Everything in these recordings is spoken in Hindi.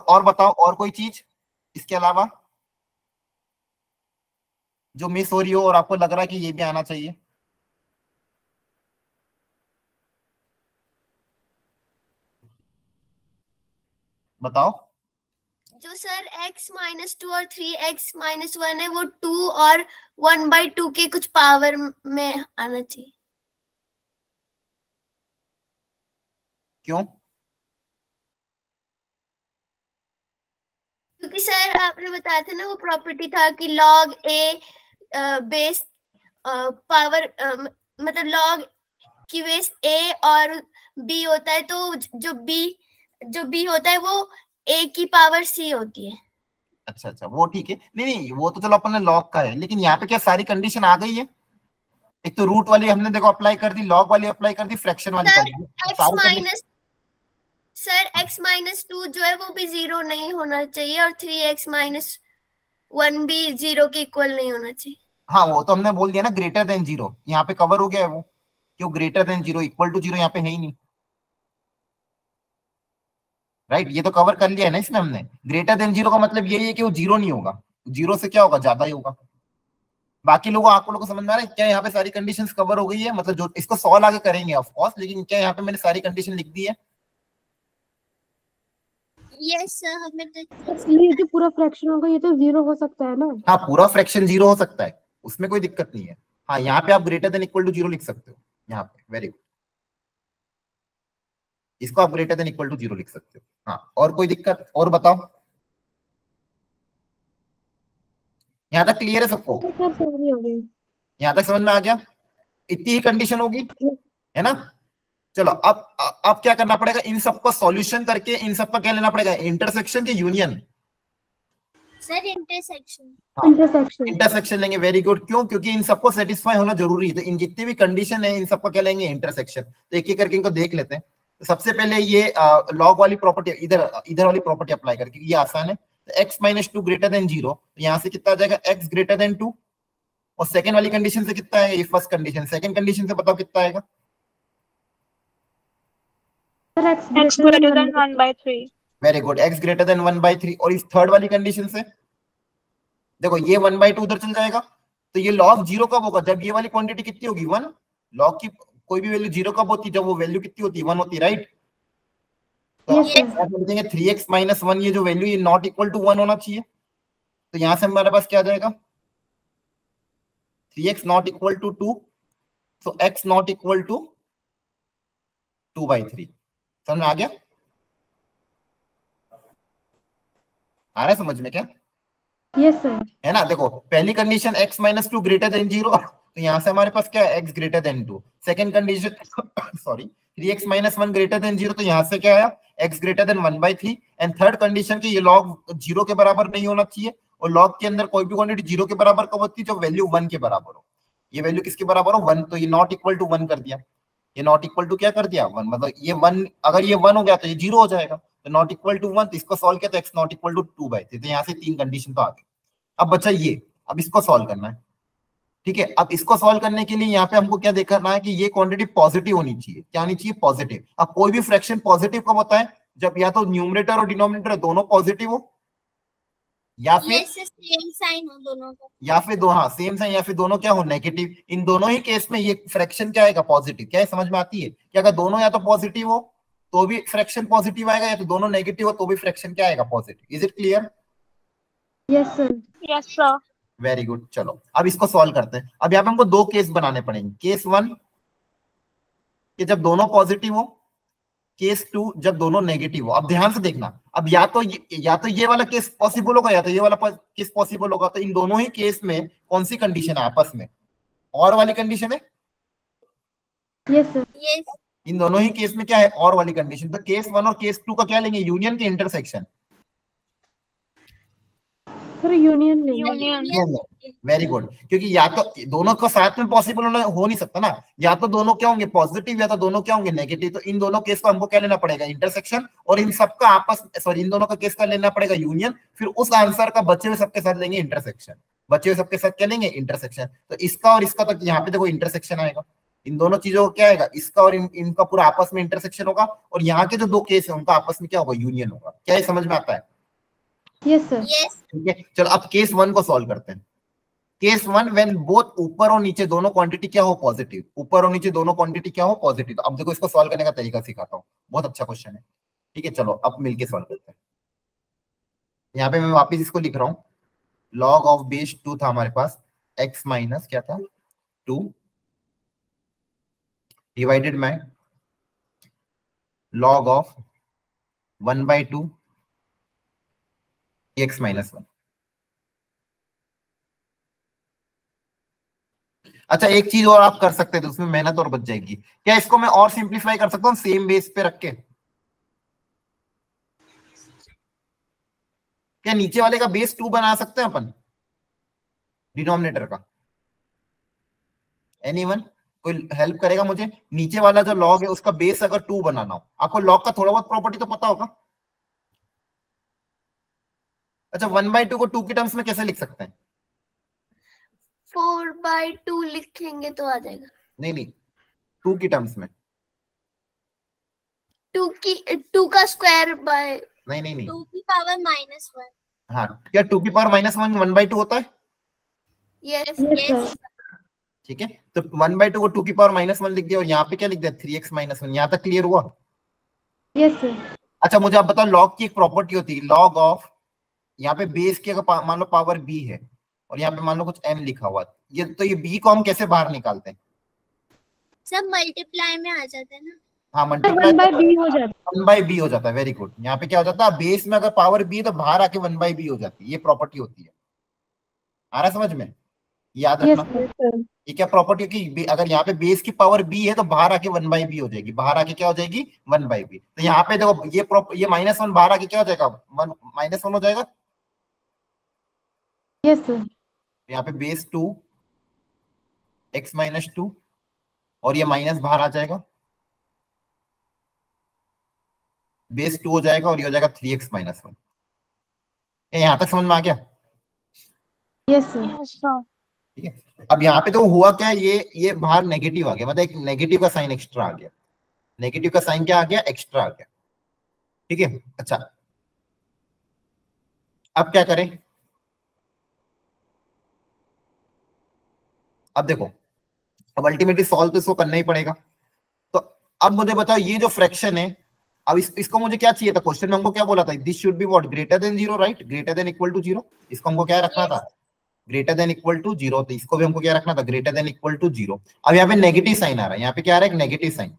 और बताओ, और कोई चीज इसके अलावा जो मिस हो रही हो और आपको लग रहा है कि ये भी आना चाहिए? बताओ। जो सर x-2 और 3x-1 है वो 2 और 1/2 के कुछ पावर में आना चाहिए। क्यों? क्योंकि सर आपने बताया था ना, वो प्रॉपर्टी था कि log a बेस पावर मतलब log की बेस a और b होता है, तो जो b होता है वो a की पावर c होती है। अच्छा अच्छा, वो ठीक है। नहीं नहीं, वो तो चलो अपन ने लॉग का है, लेकिन यहाँ पे क्या सारी कंडीशन आ गई है? एक तो रूट वाली हमने देखो अप्लाई कर दी, लॉग वाली अप्लाई कर दी, फ्रैक्शन वाली कर दी, सर x-2 जो है वो भी 0 नहीं होना चाहिए और 3x-1 भी 0 के इक्वल नहीं होना चाहिए। हाँ वो तो हमने बोल दिया ना, ग्रेटर देन 0, यहाँ पे कवर हो गया है वो। क्यों ग्रेटर देन 0, इक्वल टू 0 यहाँ पे है ही नहीं, राइट? ये तो कवर कर लिया है ना इसमें हमने। ग्रेटर देन 0 का मतलब यही है कि वो 0 नहीं होगा, 0 से क्या होगा, ज्यादा ही होगा। बाकी लोगों आप लोगों को समझ में आ रहा है क्या? यहाँ पे सारी कंडीशंस कवर हो गई है, मतलब जो इसको सॉल्व आगे करेंगे ऑफ कोर्स, लेकिन क्या यहाँ पे मैंने सारी कंडीशन लिख दी है? यस सर, हमें ये जो पूरा फ्रैक्शन होगा ये तो 0 हो सकता है ना? हाँ पूरा फ्रैक्शन 0 हो सकता है, उसमें कोई दिक्कत नहीं है। हाँ यहाँ पे आप ग्रेटर देन इक्वल टू 0 लिख सकते हो, यहाँ पे वेरी गुड, इसको आप ग्रेटर देन इक्वल टू 0 लिख सकते हो। हाँ और कोई दिक्कत? और बताओ, यहाँ तक क्लियर है सबको? यहाँ तक समझ में आ गया? इतनी ही कंडीशन होगी, है ना? चलो अब क्या करना पड़ेगा, इन सबको सॉल्यूशन करके इन सबका क्या लेना पड़ेगा, इंटरसेक्शन के यूनियन? Sir intersection. इंटरसेक्शन लेंगे, वेरी गुड। क्यों? क्योंकि इन सबको सेटिस्फाई होना जरूरी है, तो इन जितनी भी कंडीशन है इन सबका क्या लेंगे, इंटरसेक्शन। तो एक एक करके इनको देख लेते हैं। तो सबसे पहले ये लॉग वाली प्रॉपर्टी इधर इधर वाली प्रॉपर्टी अप्लाई करके, ये आसान है। तो x-2 ग्रेटर देन 0, तो यहाँ से कितना आ जाएगा, x ग्रेटर देन 2। और सेकंड वाली कंडीशन से कितना है, ये फर्स्ट कंडीशन, सेकंड कंडीशन से बताओ कितना आएगा? x greater than 1/3। Very good, x greater than 1/3। और इस थर्ड वाली कंडीशन से देखो, ये 1/2 उधर चल जाएगा, तो ये log 0 कब होगा, जब ये वाली क्वांटिटी कितनी होगी, 1। log की कोई भी वैल्यू 0 कब होती है, जब वो वैल्यू कितनी होती है, 1 होती है, राइट? तो आप बोलेंगे 3x-1, ये जो वैल्यू ये नॉट इक्वल टू 1 होना चाहिए। तो यहां से हमारे पास क्या आ जाएगा, 3x नॉट इक्वल टू 2, तो x नॉट इक्वल टू 2/3। समझ में आ गया? आ रहा है समझ में क्या? Yes sir. है ना? देखो पहली कंडीशन x-2 ग्रेटर देन 0, तो यहां से हमारे पास क्या है, x greater then 2। Second condition sorry 3x-1 greater than 0, तो यहां से क्या आया, x greater than 1/3। And third condition की ये log 0 के बराबर नहीं होना चाहिए, और log के अंदर कोई भी क्वांटिटी 0 के बराबर कब होती है, जो वैल्यू 1 के बराबर हो। ये वैल्यू किसके बराबर हो, 1, तो ये नॉट इक्वल टू 1 कर दिया। ये नॉट इक्वल टू क्या कर दिया, 1, मतलब ये 1, अगर ये 1 हो गया तो ये 0 हो जाएगा। तो नॉट इक्वल टू 1, तो इसको सॉल्व किया तो x नॉट इक्वल टू 2/3। तो यहाँ से 3 कंडीशन तो आ गई। अब बच्चा ये, अब इसको सॉल्व करना है, ठीक है? अब इसको सॉल्व करने के लिए यहाँ पे हमको क्या देखना है कि ये क्वांटिटी पॉजिटिव होनी चाहिए। क्या होनी चाहिए, पॉजिटिव। अब कोई भी फ्रैक्शन पॉजिटिव कब होता है, जब या तो न्यूमरेटर और डिनोमिनेटर दोनों पॉजिटिव हो, या फिर सेम साइन हो दोनों का, या फिर दो, हाँ सेम साइन, या फिर दोनों क्या हो, नेगेटिव। इन दोनों ही केस में ये फ्रैक्शन क्या आएगा, पॉजिटिव। क्या है, समझ में आती है? कि अगर दोनों या तो पॉजिटिव हो तो भी फ्रैक्शन पॉजिटिव आएगा, या तो दोनों नेगेटिव हो तो भी फ्रैक्शन क्या आएगा, positive. Is it clear? Yes sir. Yes sir. Very good. चलो अब इसको सॉल्व करते हैं। अब यहाँ पे हमको दो केस बनाने पड़ेंगे। केस 1 कि जब दोनों पॉजिटिव हो, केस 2 जब दोनों नेगेटिव हो। अब ध्यान से देखना, अब या तो ये वाला केस पॉसिबल होगा, या तो ये वाला केस पॉसिबल होगा। तो इन दोनों ही केस में कौन सी कंडीशन है आपस में, और वाली कंडीशन है? Yes sir. यस। इन दोनों ही केस में क्या है, और वाली कंडीशन। तो केस 1 और केस 2 का क्या लेंगे, यूनियन के intersection? Sir union union. Very good, क्योंकि या तो दोनों का साथ में पॉसिबल हो नहीं सकता ना, या तो दोनों क्या होंगे, पॉजिटिव, या तो दोनों क्या होंगे, नेगेटिव। तो इन दोनों केस को हमको क्या लेना पड़ेगा, इंटरसेक्शन। और इन सबका आपस, सॉरी इन दोनों का केस का लेना पड़ेगा यूनियन। फिर उस आंसर का बचे हुए सबके साथ लेंगे इंटरसेक्शन। बचे हुए सबके साथ क्या लेंगे, इंटरसेक्शन। तो इसका और इसका, तो यहाँ पे देखो इंटरसेक्शन आएगा। इन दोनों चीजों का क्या आएगा, इसका और इनका पूरा आपस में इंटरसेक्शन होगा। और यहाँ के जो दो केस है उनका आपस में क्या होगा, यूनियन होगा। क्या ये समझ में आता है? Yes sir. यस ठीक है, चलो अब केस 1 को सॉल्व करते हैं। केस 1 व्हेन बोथ ऊपर और नीचे दोनों क्वांटिटी क्या हो पॉजिटिव, ऊपर और नीचे दोनों क्वांटिटी क्या हो पॉजिटिव। अब देखो इसको सॉल्व करने का तरीका सिखाता हूँ, बहुत अच्छा क्वेश्चन है। ठीक है, चलो अब मिलके सॉल्व करते हैं। यहाँ पे मैं वापस इसको लिख रहा हूँ, log ऑफ बेस 2 था हमारे पास, x माइनस क्या था 2 divided by log of 1/2 x minus 1। अच्छा एक चीज और आप कर सकते थे, उसमें मेहनत और बच जाएगी। क्या इसको मैं और सिंप्लीफाई कर सकता हूँ सेम बेस पे रख के? क्या नीचे वाले का बेस 2 बना सकते हैं अपन डिनोमिनेटर का? एनीवन कोई हेल्प करेगा मुझे? नीचे वाला जो लॉग है उसका बेस अगर 2 बनाना हो, आपको लॉग का थोड़ा बहुत प्रॉपर्टी तो पता होगा। अच्छा 1/2 को 2 के टर्म्स में कैसे लिख सकते हैं? 4/2 लिखेंगे तो आ जाएगा। नहीं नहीं, 2 की टर्म्स में। 2 का स्क्वायर बाय नहीं नहीं नहीं, 2 की पावर -1। हाँ क्या 2 की पावर -1 1/2 होता है? Yes yes yes sir. ठीक है, तो 1/2 को 2 की पावर -1 लिख दिया, और यहाँ पे क्या लिख दिया 3x - 1। यहाँ तक क्लियर हुआ? Yes sir. अच्छा मुझे आप बताओ, लॉग की एक प्रॉपर्टी होती है, लॉग ऑफ, यहाँ पे बेस की अगर मान लो पावर b है और यहाँ पे मान लो कुछ m लिखा हुआ, ये तो ये b को हम कैसे बाहर निकालते हैं? सब मल्टीप्लाई में आ जाता है ना। हाँ सर मल्टीप्लाई 1/b हो जाता 1/b हो जाता है। Very good. यहाँ पे क्या हो जाता है, बेस में अगर पावर b है तो बाहर आके 1/b हो जाती है, ये प्रॉपर्टी होती है। आ रहा है समझ में? याद है। यस रखना, सर। ये क्या प्रॉपर्टी है कि अगर यहाँ पे बेस की पावर b है तो बाहर आके 1/b हो जाएगी, बाहर आके क्या हो जाएगी 1/b। तो यहाँ पे देखो ये -1 बाहर आके क्या हो जाएगा, -1 हो जाएगा। Yes sir. यहाँ पे बेस 2 x - 2 और ये माइनस बाहर आ जाएगा, बेस 2 हो जाएगा और ये हो जाएगा 3x - 1। यहाँ तक समझ में आ गया? Yes sir. ठीक है, अब यहाँ पे तो हुआ क्या, ये बाहर नेगेटिव आ गया, मतलब एक नेगेटिव का साइन एक्स्ट्रा आ गया। नेगेटिव का साइन क्या आ गया, एक्स्ट्रा आ गया। ठीक है, अच्छा अब क्या करें? अब देखो, अब अल्टीमेटली सॉल्व तो इसको करना ही पड़ेगा। तो अब मुझे बताओ, ये जो फ्रैक्शन है, अब इसको मुझे क्या चाहिए था, क्वेश्चन में हमको क्या बोला था, this should be what, greater than 0, right? Greater than equal to 0। इसको हमको क्या रखना था, ग्रेटर देन इक्वल टू 0। तो इसको भी हमको क्या रखना था, ग्रेटर देन इक्वल टू 0। अब यहाँ पे नेगेटिव साइन आ रहा है, यहाँ पे क्या आ रहा है, एक नेगेटिव साइन।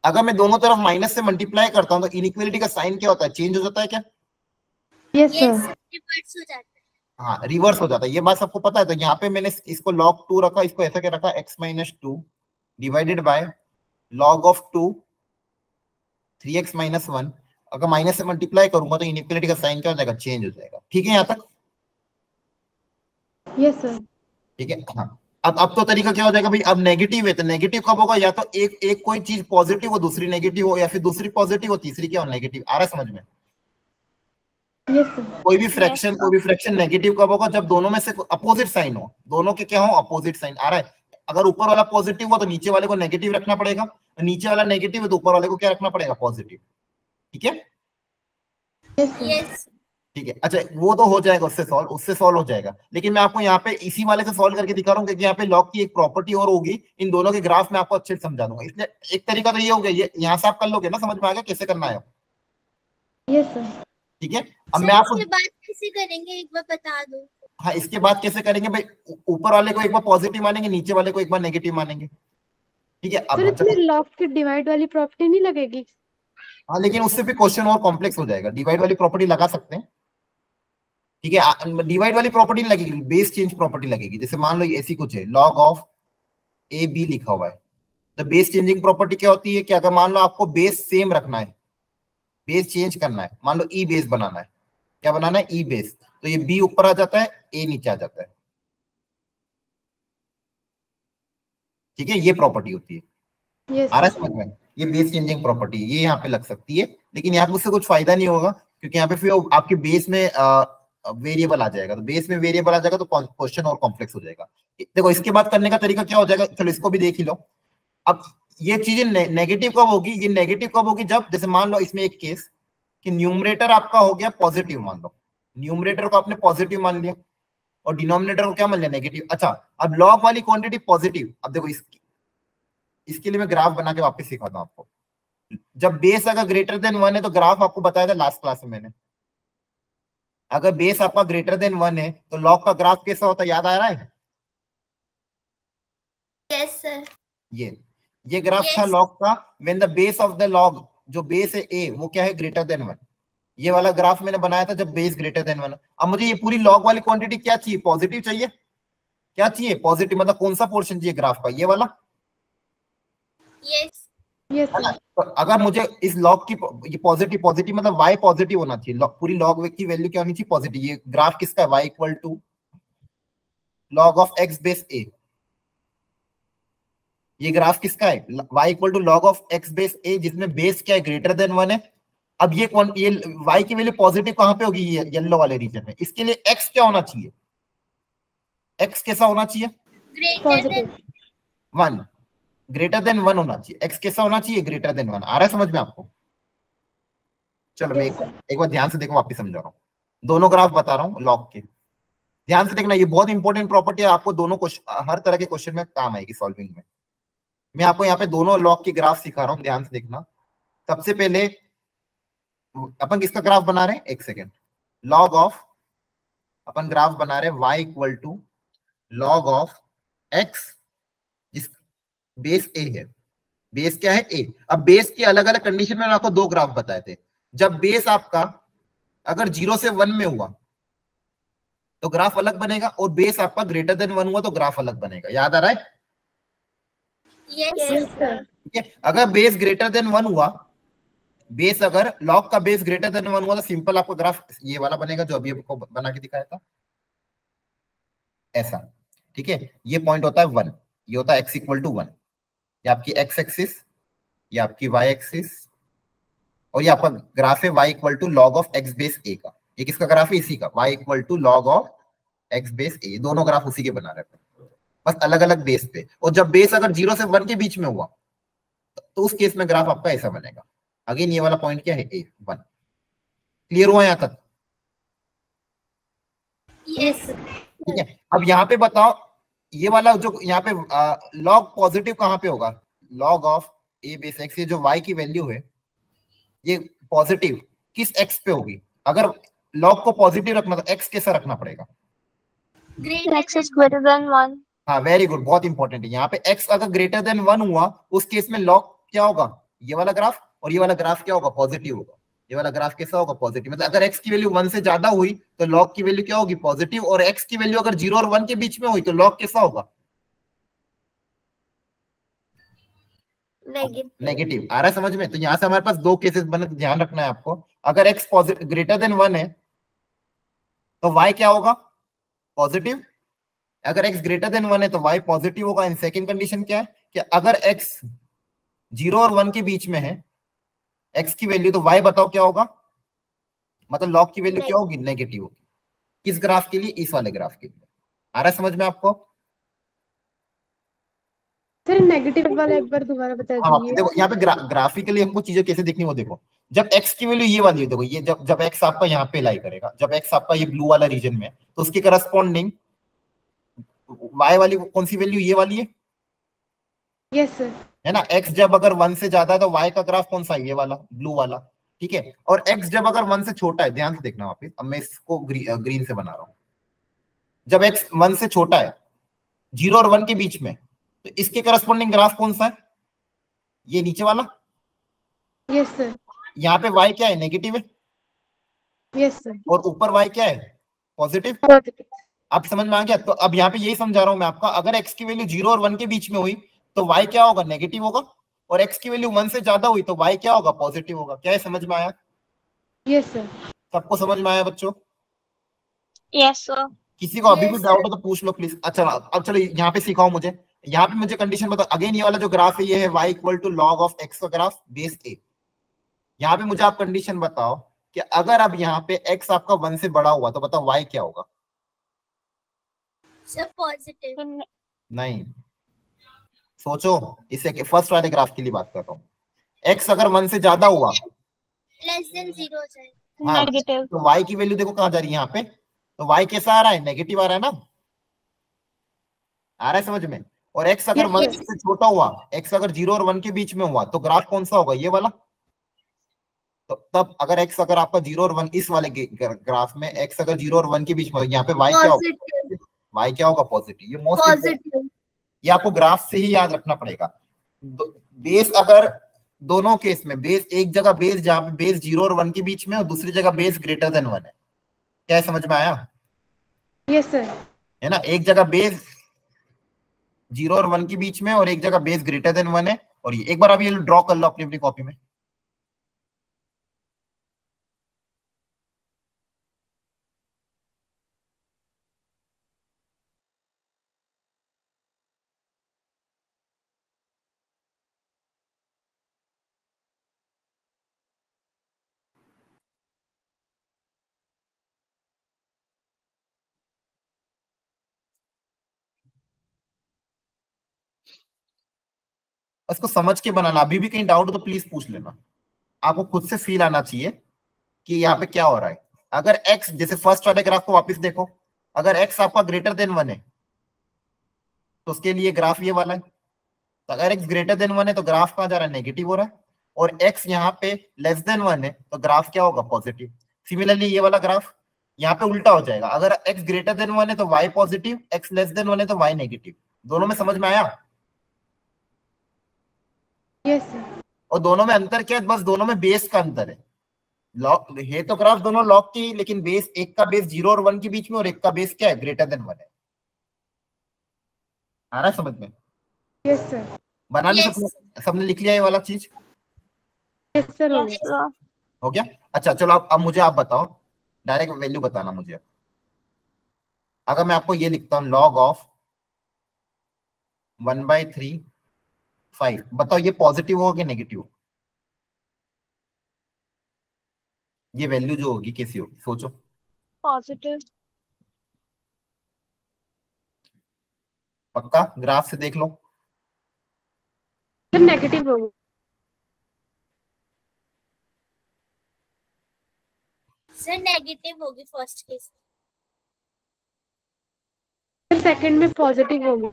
अगर मैं दोनों तरफ माइनस से मल्टीप्लाई करता हूं तो इनइक्वालिटी का साइन क्या होता है, चेंज हो जाता है क्या? Yes sir. रिवर्स हो जाता है। हाँ रिवर्स हो जाता है, ये बात सबको पता है। तो यहाँ पे मैंने इसको log 2 रखा, इसको ऐसा क्या रखा, x - 2 divided by log of 2 3x - 1। अगर माइनस से मल्टीप्लाई करूंगा तो इनइक्वालिटी का साइन क्या हो जाएगा, चेंज हो जाएगा। ठीक है यहाँ तक? Yes sir. ठीक है, हाँ। अब तो तरीका क्या हो जाएगा भाई, अब नेगेटिव है तो नेगेटिव कब होगा, या तो एक कोई चीज पॉजिटिव हो दूसरी नेगेटिव हो, या फिर दूसरी पॉजिटिव हो तीसरी क्या हो नेगेटिव। आ रहा है समझ में? Yes sir. कोई भी फ्रैक्शन नेगेटिव कब होगा, जब दोनों में से अपोजिट साइन हो, दोनों के क्या हो अपोजिट साइन। आ रहा है? अगर ऊपर वाला पॉजिटिव हो तो नीचे वाले को नेगेटिव रखना पड़ेगा, नीचे वाला नेगेटिव है तो ऊपर वाले को क्या रखना पड़ेगा, पॉजिटिव। ठीक है? यस ठीक है, अच्छा वो तो हो जाएगा, उससे सॉल्व हो जाएगा। लेकिन मैं आपको यहाँ पे इसी वाले से सॉल्व करके दिखा रहा हूँ, क्योंकि यहाँ पे लॉग की एक प्रॉपर्टी और होगी, इन दोनों के ग्राफ में आपको अच्छे से समझा दूंगा। इसलिए एक तरीका तो ये हो गया, ये यहाँ से आप कर लोगे ना, समझ में आ गया कैसे करना है? Yes sir. ठीक है, अब मैं आपको इसके बाद कैसे करेंगे एक बार बता दो। हाँ इसके बाद कैसे करेंगे भाई, ऊपर वाले को एक बार पॉजिटिव मानेंगे, नीचे वाले को एक बार नेगेटिव मानेंगे। ठीक है, अब सर इसमें लॉग की डिवाइड वाली प्रॉपर्टी नहीं लगेगी? हाँ लेकिन उससे भी क्वेश्चन और कॉम्प्लेक्स हो जाएगा। डिवाइड वाली प्रॉपर्टी लगा सकते हैं, ठीक है। डिवाइड वाली प्रॉपर्टी लगेगी, बेस चेंज प्रॉपर्टी लगेगी। जैसे मान लो ऐसी कुछ है, log ऑफ ए बी लिखा हुआ है, तो बेस चेंजिंग प्रॉपर्टी क्या होती है कि अगर मान लो आपको बेस सेम रखना है, बेस चेंज करना है, मान लो ई बेस बनाना है, क्या बनाना है, ई बेस, तो ये बी ऊपर आ जाता है, ए नीचे आ जाता है। ठीक है, ये प्रॉपर्टी होती है। यस आ रहा है समझ में? ये बेस चेंजिंग प्रॉपर्टी ये यहाँ पे लग सकती है, लेकिन यहाँ पे उससे कुछ फायदा नहीं होगा, क्योंकि यहाँ पे फिर आपके बेस में वेरिएबल आ जाएगा। तो बेस में वेरिएबल आ जाएगा तो क्वेश्चन और कॉम्प्लेक्स हो जाएगा। देखो इसके बाद करने का तरीका क्या हो जाएगा, चलो इसको भी देख ही लो। अब ये चीजें नेगेटिव कब होगी, ये नेगेटिव कब होगी, जब जैसे मान लो इसमें एक केस कि न्यूमरेटर आपका हो गया पॉजिटिव, मान लो न्यूमरेटर को आपने पॉजिटिव मान लिया और डिनोमिनेटर को क्या मान लिया, नेगेटिव। अच्छा, अब लॉग वाली क्वांटिटी पॉजिटिव। अब देखो इसके लिए मैं ग्राफ बना के वापस सिखाता हूं आपको। जब बेस अगर ग्रेटर देन 1 है तो ग्राफ आपको बताया था लास्ट क्लास में मैंने, अगर बेस आपका ग्रेटर देन 1 है तो लॉग का ग्राफ कैसा होता है, याद आ रहा है? Yes sir. ये ग्राफ था लॉग का when the base of the log, जो बेस है a, वो क्या है, ग्रेटर देन 1। ये वाला ग्राफ मैंने बनाया था जब बेस ग्रेटर देन 1। अब मुझे ये पूरी लॉग वाली क्वांटिटी क्या चाहिए, पॉजिटिव चाहिए। क्या चाहिए, पॉजिटिव। मतलब कौन सा पोर्शन चाहिए ग्राफ का, ये वाला? यस यस है ना? सर। तो अगर मुझे इस लॉग की ये पॉजिटिव मतलब y पॉजिटिव होना चाहिए, पूरी लॉग की वैल्यू क्या होनी चाहिए, पॉजिटिव। ये ग्राफ किसका है, y equal to log of x base a। ये ग्राफ किसका है, y equal to log of x base a, जिसमें बेस क्या है, ग्रेटर देन 1 है। अब ये y की वैल्यू पॉजिटिव कहां पे होगी, ये येलो वाले रीजन में। इसके लिए x क्या होना चाहिए, x कैसा होना चाहिए, ग्रेटर देन 1, ग्रेटर देन 1 होना चाहिए। x कैसा होना चाहिए, ग्रेटर देन 1। आ रहा है समझ में आपको? चलो मैं एक बार ध्यान से देखो, वापस समझा रहा हूँ। दोनों ग्राफ बता रहा हूँ लॉग के, ध्यान से देखना। ये बहुत इंपॉर्टेंट प्रॉपर्टी है, आपको दोनों क्वेश्चन, हर तरह के क्वेश्चन में काम आएगी सॉल्विंग में। मैं आपको यहाँ पे दोनों लॉग की ग्राफ सिखा रहा हूँ, ध्यान से देखना। सबसे पहले अपन किसका ग्राफ बना रहे हैं, एक सेकेंड। लॉग ऑफ, अपन ग्राफ बना रहे हैं y equal to log of x, जिस बेस a है। बेस क्या है, a। अब बेस की अलग अलग कंडीशन में आपको दो ग्राफ बताए थे। जब बेस आपका अगर 0 से 1 में हुआ तो ग्राफ अलग बनेगा, और बेस आपका ग्रेटर देन 1 हुआ तो ग्राफ अलग बनेगा। याद आ रहा है? Yes sir. ठीक है, अगर बेस ग्रेटर देन 1 हुआ, बेस अगर लॉग का बेस ग्रेटर देन 1 हुआ तो सिंपल आपका ग्राफ ये वाला बनेगा जो अभी आपको बना के दिखाया था, ऐसा। ठीक है, ये पॉइंट होता है 1, ये होता है x इक्वल टू 1। ये आपकी x एक्सिस, ये आपकी y एक्सिस, और ये आपका ग्राफ है y equal to log of x base a का। ये किसका ग्राफ है, इसी का, y equal to log of x base a। दोनों ग्राफ उसी के बना रहे हैं, बस अलग अलग बेस पे। और जब बेस अगर 0 से 1 के बीच में हुआ तो उस केस में ग्राफ आपका ऐसा बनेगा। अगेन ये वाला पॉइंट क्या है, a 1। क्लियर हुआ यहाँ तक? यस। ठीक है, अब यहाँ पे बताओ, ये वाला जो यहाँ पे लॉग पॉजिटिव कहाँ पे होगा, log of a base x, ये जो y की वैल्यू है ये पॉजिटिव किस x पे होगी? अगर लॉग को पॉजिटिव रखना तो x कैसा रखना पड़ेगा, x is greater than 1। हाँ वेरी गुड, बहुत इंपॉर्टेंट है। यहाँ पे x अगर ग्रेटर देन 1 हुआ उस केस में लॉग क्या होगा, ये वाला ग्राफ, और ये वाला ग्राफ क्या होगा, पॉजिटिव होगा। ये वाला ग्राफ कैसा होगा, पॉजिटिव। मतलब अगर x की वैल्यू 1 से ज्यादा हुई तो लॉग की वैल्यू क्या होगी, पॉजिटिव। और x की वैल्यू अगर 0 और 1 के बीच में हुई तो लॉग कैसा होगा, नेगेटिव। आ रहा है समझ में? तो यहाँ से हमारे पास दो केसेस बने, ध्यान रखना है आपको। अगर x ग्रेटर देन 1 है तो y क्या होगा, पॉजिटिव। अगर x ग्रेटर देन 1 है तो y पॉजिटिव होगा। इन सेकंड कंडीशन क्या है कि अगर x 0 और 1 के बीच में है x की वैल्यू, तो y बताओ क्या होगा, मतलब लॉग की वैल्यू क्या होगी, नेगेटिव होगी। किस ग्राफ के लिए, इस वाले ग्राफ के लिए। आ रहा है समझ में आपको? सर नेगेटिव वाला एक बार दोबारा बता हाँ दीजिए। देखो यहाँ पे ग्राफिकली हमको चीजें कैसे देखनी वो देखो। जब x की वैल्यू ये वाली है, देखो ये जब x आपका यहाँ पे लाई करेगा, जब x आपका ये ब्लू वाला रीजन में, तो उसके करस्पॉन्डिंग y वाली कौन सी वैल्यू, ये वाली है, यस सर। है ना। x जब अगर 1 से ज्यादा है तो y का ग्राफ कौन सा है, ये वाला, ब्लू वाला। ठीक है, और x जब अगर 1 से छोटा है, ध्यान से देखना वापिस, अब मैं इसको ग्रीन से बना रहा हूं। जब x 1 से छोटा है, 0 और 1 के बीच में, तो इसके करस्पॉन्डिंग ग्राफ कौन सा है, ये नीचे वाला। Yes sir. यहाँ पे y क्या है, नेगेटिव है, यस सर। और ऊपर y क्या है, पॉजिटिव। पॉजिटिव। आप समझ में आ गया? तो अब यहाँ पे यही समझा रहा हूं मैं आपका, अगर x की वैल्यू 0 और 1 के बीच में हुई तो y क्या होगा, नेगेटिव होगा। और x की वैल्यू 1 से ज्यादा हुई तो y क्या होगा, पॉजिटिव होगा। क्या है, समझ में आया? Yes sir. सबको समझ में आया बच्चों? Yes sir. किसी को अभी भी डाउट हो तो पूछ लो प्लीज। अच्छा अब चलो यहाँ पे सिखाओ मुझे। यहाँ पे मुझे कंडीशन बताओ। अगेन ये वाला जो ग्राफ है ये है y equal to log of x का ग्राफ बेस a। यहाँ पे मुझे आप कंडीशन बताओ कि अगर अब यहाँ पे x आपका 1 से बड़ा हुआ तो बताओ y क्या होगा। Sir positive. नहीं, सोचो, इसे फर्स्ट वाले ग्राफ के लिए बात कर रहा हूँ। x अगर 1 से ज्यादा हुआ, लेस देन 0 हो जाएगा। हाँ, नेगेटिव। तो y की वैल्यू देखो कहाँ जा रही है यहाँ पे, तो y कैसा आ रहा है, नेगेटिव आ रहा है ना, आ रहा है समझ में। और x अगर Yes, 1 sir. से छोटा हुआ, x अगर 0 और 1 के बीच में हुआ तो ग्राफ कौन सा होगा, ये वाला। तो तब अगर x अगर आपका 0 और 1 इस वाले ग्राफ में x अगर 0 और 1 के बीच में हो, यहाँ पे y क्या होगा, पॉजिटिव। y क्या होगा, पॉजिटिव। ये मोस्ट पॉजिटिव। ये आपको ग्राफ से ही याद रखना पड़ेगा। बेस अगर दोनों केस में बेस एक जगह बेस जहां पे बेस 0 और 1 के बीच में और दूसरी जगह बेस ग्रेटर देन 1 है, क्या है, समझ में आया। Yes, sir. है ना, एक जगह बेस 0 और 1 के बीच में और एक जगह बेस ग्रेटर देन 1 है। और ये एक बार आप ये ड्रॉ कर लो अपनी अपनी कॉपी में। इसको समझ के बनाना, अभी भी कहीं डाउट हो तो प्लीज पूछ लेना। आपको खुद से फील आना चाहिए कि यहाँ पे क्या हो रहा है। अगर x, जैसे फर्स्ट वाले ग्राफ को वापस देखो, अगर x आपका ग्रेटर देन 1 है तो उसके लिए ग्राफ ये वाला है। तो अगर x ग्रेटर देन 1 है तो ग्राफ कहाँ जा रहा है, नेगेटिव हो रहा है। और x यहाँ पे लेस देन 1 है तो ग्राफ क्या होगा, पॉजिटिव। सिमिलरली ये वाला ग्राफ यहाँ पे उल्टा हो जाएगा, अगर x ग्रेटर देन 1 है तो y positive, x less than 1 है तो y नेगेटिव। दोनों में समझ में आया। Yes, sir. और दोनों में अंतर क्या है, बस दोनों में बेस का अंतर है। लॉग है तो ग्राफ दोनों लॉग की, लेकिन बेस एक का बेस 0 और 1 के बीच में और एक का बेस क्या है, ग्रेटर देन 1 है। आ रहा है समझ में। Yes, sir. बनाने Yes. सबने लिख लिया ये वाला चीज, Yes, sir. हो Yes, गया. sir. हो गया। अच्छा चलो अब मुझे आप बताओ, डायरेक्ट वैल्यू बताना मुझे। अगर मैं आपको ये लिखता हूँ लॉग ऑफ 1/3 5, बताओ ये पॉजिटिव होगा कि नेगेटिव। ये वैल्यू जो होगी कैसी होगी, सोचो। पॉजिटिव। पक्का, ग्राफ से देख लो। Sir, negative हो गया. सर नेगेटिव होगी फर्स्ट केस। Sir, second में positive हो गया.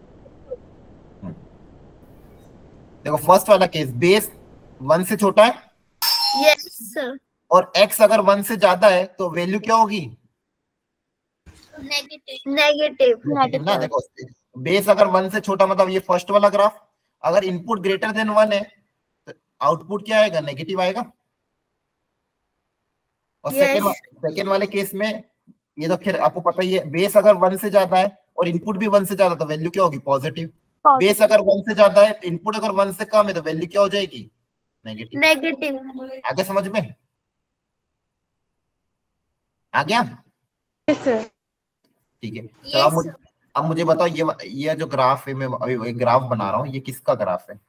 देखो फर्स्ट वाला केस बेस 1 से छोटा है यस सर। और x अगर 1 से ज्यादा है तो वैल्यू क्या होगी, नेगेटिव। नेगेटिव। ना। देखो बेस अगर 1 से छोटा, मतलब ये फर्स्ट वाला ग्राफ, अगर इनपुट ग्रेटर देन 1 है तो आउटपुट क्या आएगा, नेगेटिव आएगा। और सेकेंड वाले केस में ये तो फिर आपको पता ही है, बेस अगर 1 से ज्यादा है और इनपुट भी 1 से ज्यादा तो वैल्यू क्या होगी, पॉजिटिव। बेस अगर 1 से ज्यादा है, इनपुट अगर 1 से कम है तो वैल्यू क्या हो जाएगी, नेगेटिव। आगे समझ में आ गया। Yes, sir. ठीक है, चलो अब मुझे बताओ, ये जो ग्राफ है, मैं अभी ग्राफ बना रहा हूँ, ये किसका ग्राफ है।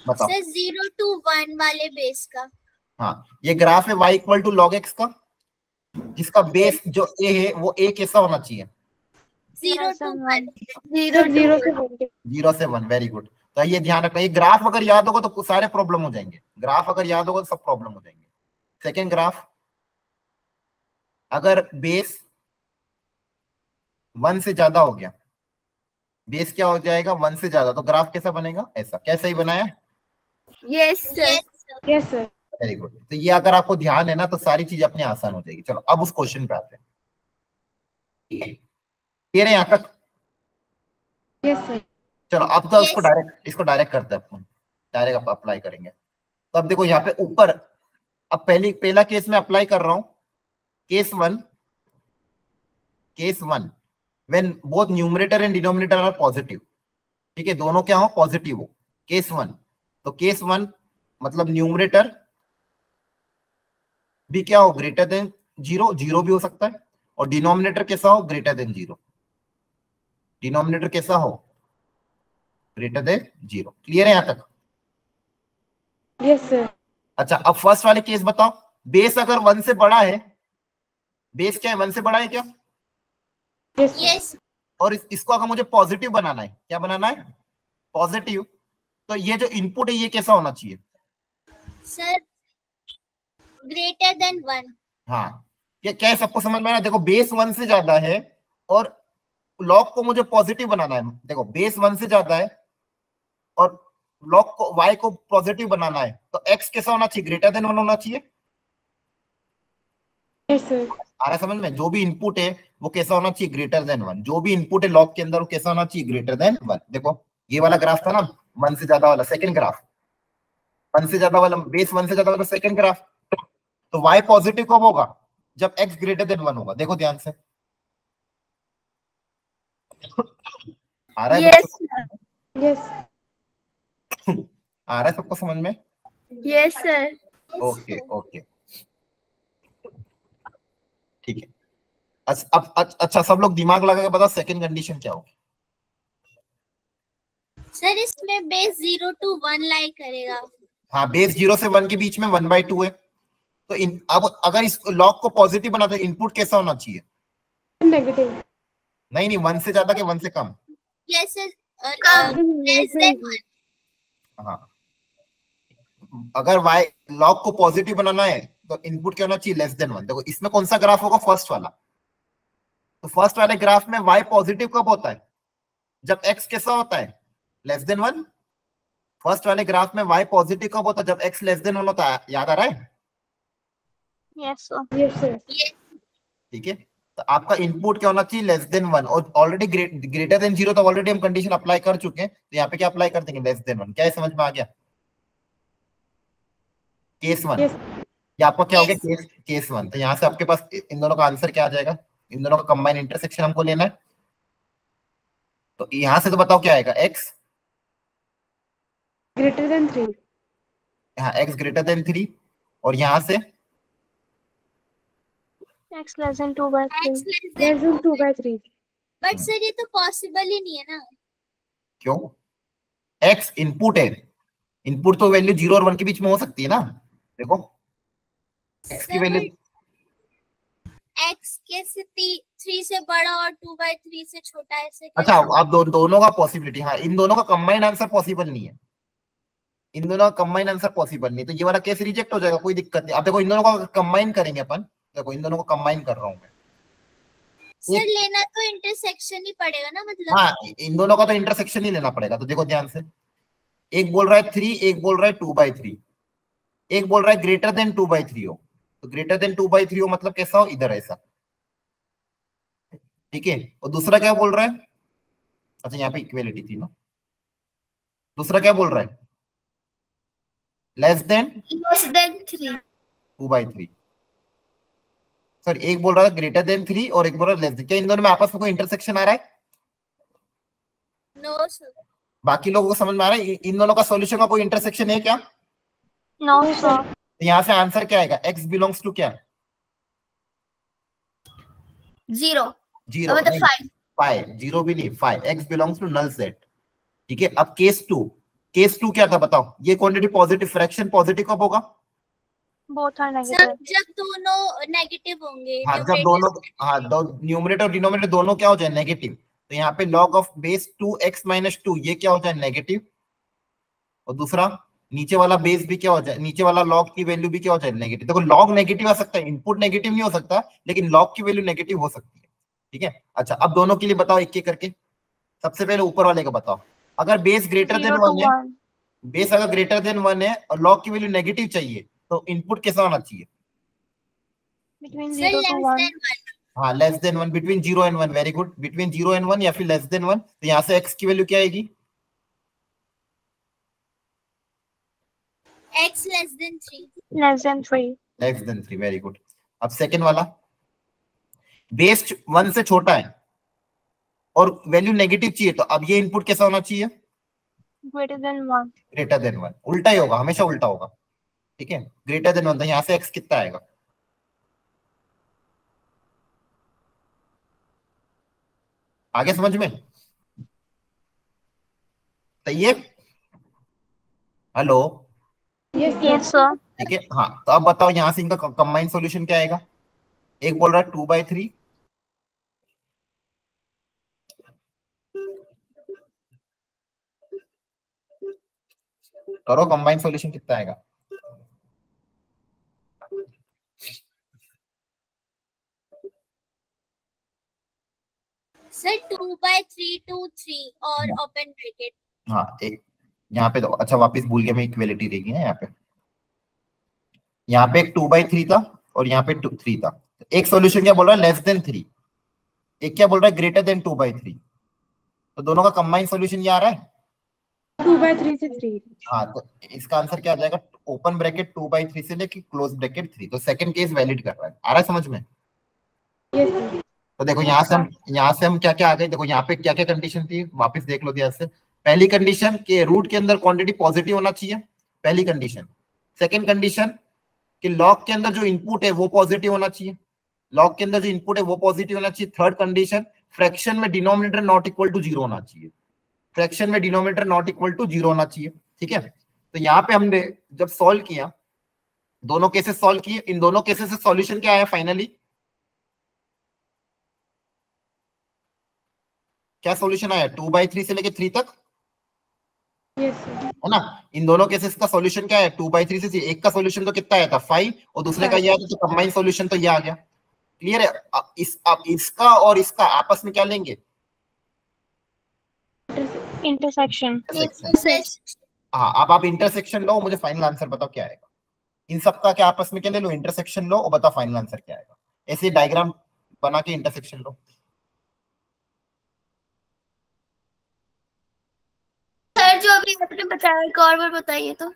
बताओ। सर 0 to 1 वाले बेस का। हाँ, ये ग्राफ है y equal to log x का, जिसका बेस जो a है वो a कैसा होना चाहिए, 0 to 1। Sir, 0 से 1. 0 से 1। Very good. तो ये ध्यान रखना, ये ग्राफ अगर याद होगा तो सारे प्रॉब्लम हो जाएंगे, ग्राफ अगर याद होगा तो सब प्रॉब्लम हो जाएंगे। सेकेंड ग्राफ, अगर बेस 1 से ज्यादा हो गया, बेस क्या हो जाएगा, 1 से ज्यादा, तो ग्राफ कैसा बनेगा, ऐसा। कैसा ही बनाया, yes sir. Yes, sir. Very good. तो ये अगर आपको ध्यान है ना तो सारी चीजें अपने आसान हो जाएगी। चलो अब उस क्वेश्चन पे आते हैं। ये रहे यहाँ तक। Yes, sir. चलो अब तो इसको डायरेक्ट करते हैं अपन, डायरेक्ट अप्लाई करेंगे। तो अब देखो यहाँ पे ऊपर, अब पहला केस में अप्लाई कर रहा हूं, case one when both numerator and denominator are positive. ठीक है, दोनों क्या हो, पॉजिटिव हो। केस वन, तो केस वन मतलब न्यूमरेटर भी क्या हो, ग्रेटर देन 0, 0 भी हो सकता है। और डिनोमिनेटर कैसा हो, ग्रेटर देन 0। डिनोमिनेटर कैसा हो, ग्रेटर देन 0। क्लियर है यहां तक। Yes, sir. अच्छा अब फर्स्ट वाले केस बताओ, बेस अगर 1 से बड़ा है, बेस क्या है, 1 से बड़ा है क्या, Yes, sir. यस। और इसको अगर मुझे पॉजिटिव बनाना है, क्या बनाना है, पॉजिटिव, तो ये जो इनपुट है ये कैसा होना चाहिए? Sir greater than 1। हाँ, ये क्या है, सबको समझ में आया? देखो बेस 1 से ज्यादा है और लॉग को मुझे पॉजिटिव बनाना है। देखो बेस 1 से ज्यादा है और लॉग को y को पॉजिटिव बनाना है, तो x कैसा होना चाहिए? ग्रेटर देन 1 होना चाहिए। Yes sir. आ रहा है समझ में? जो भी इनपुट है वो कैसा होना चाहिए? Greater than 1। जो भी इनपुट है लॉग के अंदर वो कैसा होना चाहिए? Greater than 1। देखो ये वाला ग्राफ था ना 1 से ज्यादा वाला, सेकंड ग्राफ 1 से ज्यादा वाला, बेस 1 से ज्यादा वाला सेकंड ग्राफ। तो y पॉजिटिव कब होगा? जब x ग्रेटर देन 1 होगा। देखो ध्यान से, आ रहा है? यस यस आ रहा है सबको समझ में? Yes sir. ओके ओके ठीक है। अच्छा सब लोग दिमाग लगा के बताओ सेकंड कंडीशन क्या होगी? सर इसमें बेस 0 to 1 लाई करेगा। हाँ, बेस 0 से 1 के बीच में 1/2 है। तो अब अगर इस लॉग को पॉजिटिव बनाते हैं, इनपुट कैसा होना चाहिए? नेगेटिव। नहीं 1 से ज्यादा के 1 से कम। यस सर, कम। Less than 1। हाँ, अगर y लॉग को पॉजिटिव बनाना है तो इनपुट क्या होना चाहिए? Less than 1। देखो इसमें कौन सा ग्राफ होगा? फर्स्ट वाला। तो फर्स्ट वाले ग्राफ में y पॉजिटिव कब होता है? जब x कैसा होता है? Less than 1। फर्स्ट वाले ग्राफ में y पॉजिटिव कब होता है? जब x लेस देन 1 होता है। याद आ रहा है? Yes sir. Yes sir. ठीक है, तो आपका इनपुट क्या होना चाहिए? Less than 1। और ऑलरेडी ग्रेटर देन 0 तो ऑलरेडी हम कंडीशन अप्लाई कर चुके हैं, तो यहाँ पे क्या अप्लाई कर देंगे? Less than 1। क्या है, समझ में आ गया? केस 1। यस ये आपका क्या हो गया? केस 1। तो यहाँ से आपके पास इन दोनों का आंसर क्या आ जाएगा? इन दोनों का कंबाइन इंटरसेक्शन हमको लेना है। तो यहाँ से तो बताओ क्या आएगा? x greater than 3। यहाँ x ग्रेटर देन 3 और यहाँ से x less than 2/3। Less than 2/3। But sir ये तो पॉसिबल ही नहीं है ना। क्यों? x इनपुट है, इनपुट तो वैल्यू 0 और 1 के बीच में हो सकती है ना। देखो x की वैल्यू x के से 3 से बड़ा और 2/3 से छोटा ऐसे। अच्छा, आप दोनों का पॉसिबिलिटी, हाँ इन दोनों का कंबाइंड आंसर पॉसिबल नहीं है। इन दोनों का कंबाइंड आंसर पॉसिबल नहीं, तो ये वाला केस रिजेक्ट हो जाएगा, कोई दिक्कत नहीं। अब देखो इन दोनों का कंबाइन करेंगे अपन। देखो इन दोनों को कंबाइन कर रहा हूं मैं। सर लेना तो इंटरसेक्शन ही पड़ेगा ना, मतलब। हाँ, इन दोनों का तो इंटरसेक्शन ही लेना पड़ेगा। तो देखो ध्यान से, एक बोल रहा है 3, एक बोल रहा है 2/3, एक बोल रहा है ग्रेटर देन 2/3 हो। तो ग्रेटर देन 2/3 हो मतलब कैसा हो? इधर ऐसा। ठीक है, और दूसरा क्या बोल रहा है? अच्छा यहाँ पे इक्वेलिटी थी ना। दूसरा क्या बोल रहा है? Less than 3। 2/3। सर एक बोल रहा है ग्रेटर देन 3 और एक बोल रहा है लेस देन। क्या इन दोनों में आपस में कोई इंटरसेक्शन आ रहा है? No sir. बाकी लोगों को समझ में आ रहा है इन दोनों का सॉल्यूशन का कोई इंटरसेक्शन है क्या? No sir. तो यहाँ से आंसर क्या आएगा? x बिलोंग्स टू क्या? 0 0 मतलब 5। 5 0 भी नहीं, 5 x belongs to null set. ठीक है, अब केस 2 क्या था बताओ? ये क्वांटिटी पॉजिटिव, फ्रैक्शन पॉजिटिव कब होगा? Both are negative. जब दोनों नेगेटिव होंगे। हाँ, जब दोनों, हाँ न्यूमरेटर और डिनोमिनेटर दोनों क्या हो जाए? नेगेटिव। तो यहाँ पे log ऑफ बेस 2x-2 ये क्या हो जाए? नेगेटिव। और दूसरा नीचे वाला बेस भी क्या हो जाए? नीचे वाला log की वैल्यू भी क्या हो जाए? नेगेटिव। देखो log नेगेटिव आ सकता है, इनपुट नेगेटिव नहीं हो सकता, लेकिन log की वैल्यू नेगेटिव हो सकती है। ठीक है, अच्छा अब दोनों के लिए बताओ एक एक करके। सबसे पहले ऊपर वाले का बताओ। अगर बेस ग्रेटर देन 1 है, बेस अगर ग्रेटर देन 1 है और log की वैल्यू नेगेटिव चाहिए, तो इनपुट कैसा होना चाहिए? Between 0 to 1। हाँ, less than 1, between 0 and 1। Very good, between 0 and 1 या फिर लेस देन 1। तो यहाँ से x की वैल्यू क्या आएगी? x less than 3। Less than 3। Less than 3, very good. अब सेकंड वाला, बेस 1 से छोटा है और वैल्यू नेगेटिव चाहिए, तो अब ये इनपुट कैसा होना चाहिए? Greater than 1। Greater than 1। उल्टा ही होगा, हमेशा उल्टा होगा। ठीक है, ग्रेटर देन 1। तो यहाँ से x कितना आएगा? आगे समझ में? सही है? हेलो? Yes sir. ठीक है, हाँ तो अब बताओ यहाँ से इनका कंबाइंड सॉल्यूशन क्या आएगा? एक बोल रहा है 2/3, करो कंबाइन सॉल्यूशन कितना आएगा? सर 2/3 to 3 और ओपन ब्रैकेट। हाँ एक यहाँ पे दो, अच्छा वापस भूल गया मैं, इक्वलिटी रहेगी ना यहाँ पे। यहाँ पे एक 2/3 था और यहाँ पे 3 था। एक सॉल्यूशन क्या बोल रहा है? Less than 3। एक क्या बोल रहा है? Greater then 2/3। तो दोनों का कंबाइन सॉल्यूशन ये आ रहा है 2/3 से 3। हाँ, तो इसका आंसर क्या आ जाएगा? ओपन ब्रैकेट 2/3 से लेके क्लोज ब्रैकेट 3। तो सेकंड केस वैलिड कर रहा है। आ रहा है समझ में? Yes sir. तो देखो यहाँ से हम क्या क्या आ गए, देखो यहाँ पे क्या क्या कंडीशन थी, वापस देख लो ध्यान से। पहली कंडीशन कि रूट के अंदर क्वांटिटी पॉजिटिव होना चाहिए, पहली कंडीशन। सेकंड कंडीशन कि लॉग के अंदर जो इनपुट है वो पॉजिटिव होना चाहिए, लॉग के अंदर जो इनपुट है वो पॉजिटिव होना चाहिए। थर्ड कंडीशन, फ्रैक्शन में डिनोमिनेटर नॉट इक्वल टू 0 होना चाहिए, फ्रैक्शन में डिनोमिनेटर नॉट इक्वल टू 0 होना चाहिए। ठीक है, तो यहाँ पे हमने जब सॉल्व किया, दोनों केसेस सॉल्व किए, इन दोनों केसेस से सॉल्यूशन क्या आया फाइनली? क्या सॉल्यूशन आया? 2/3 से लेके 3 तक, यस सर। है ना? इन दोनों केसेस का सॉल्यूशन क्या है? 2/3 से 3। एक का सॉल्यूशन तो कितना आया था? 5, और दूसरे का ये आया था, तो कंबाइन सॉल्यूशन तो ये आ गया। क्लियर है? अब इसका और इसका आपस में क्या लेंगे? इंटरसेक्शन। हाँ, अब आप इंटरसेक्शन लो, मुझे फाइनल आंसर बताओ क्या आएगा। इन सबका क्या आपस में क्या ले लो? इंटरसेक्शन लो और बताओ फाइनल आंसर क्या आएगा। ऐसे डायग्राम बना के इंटरसेक्शन लो। सर जो अभी आपने बताया एक और बार बताइए तो।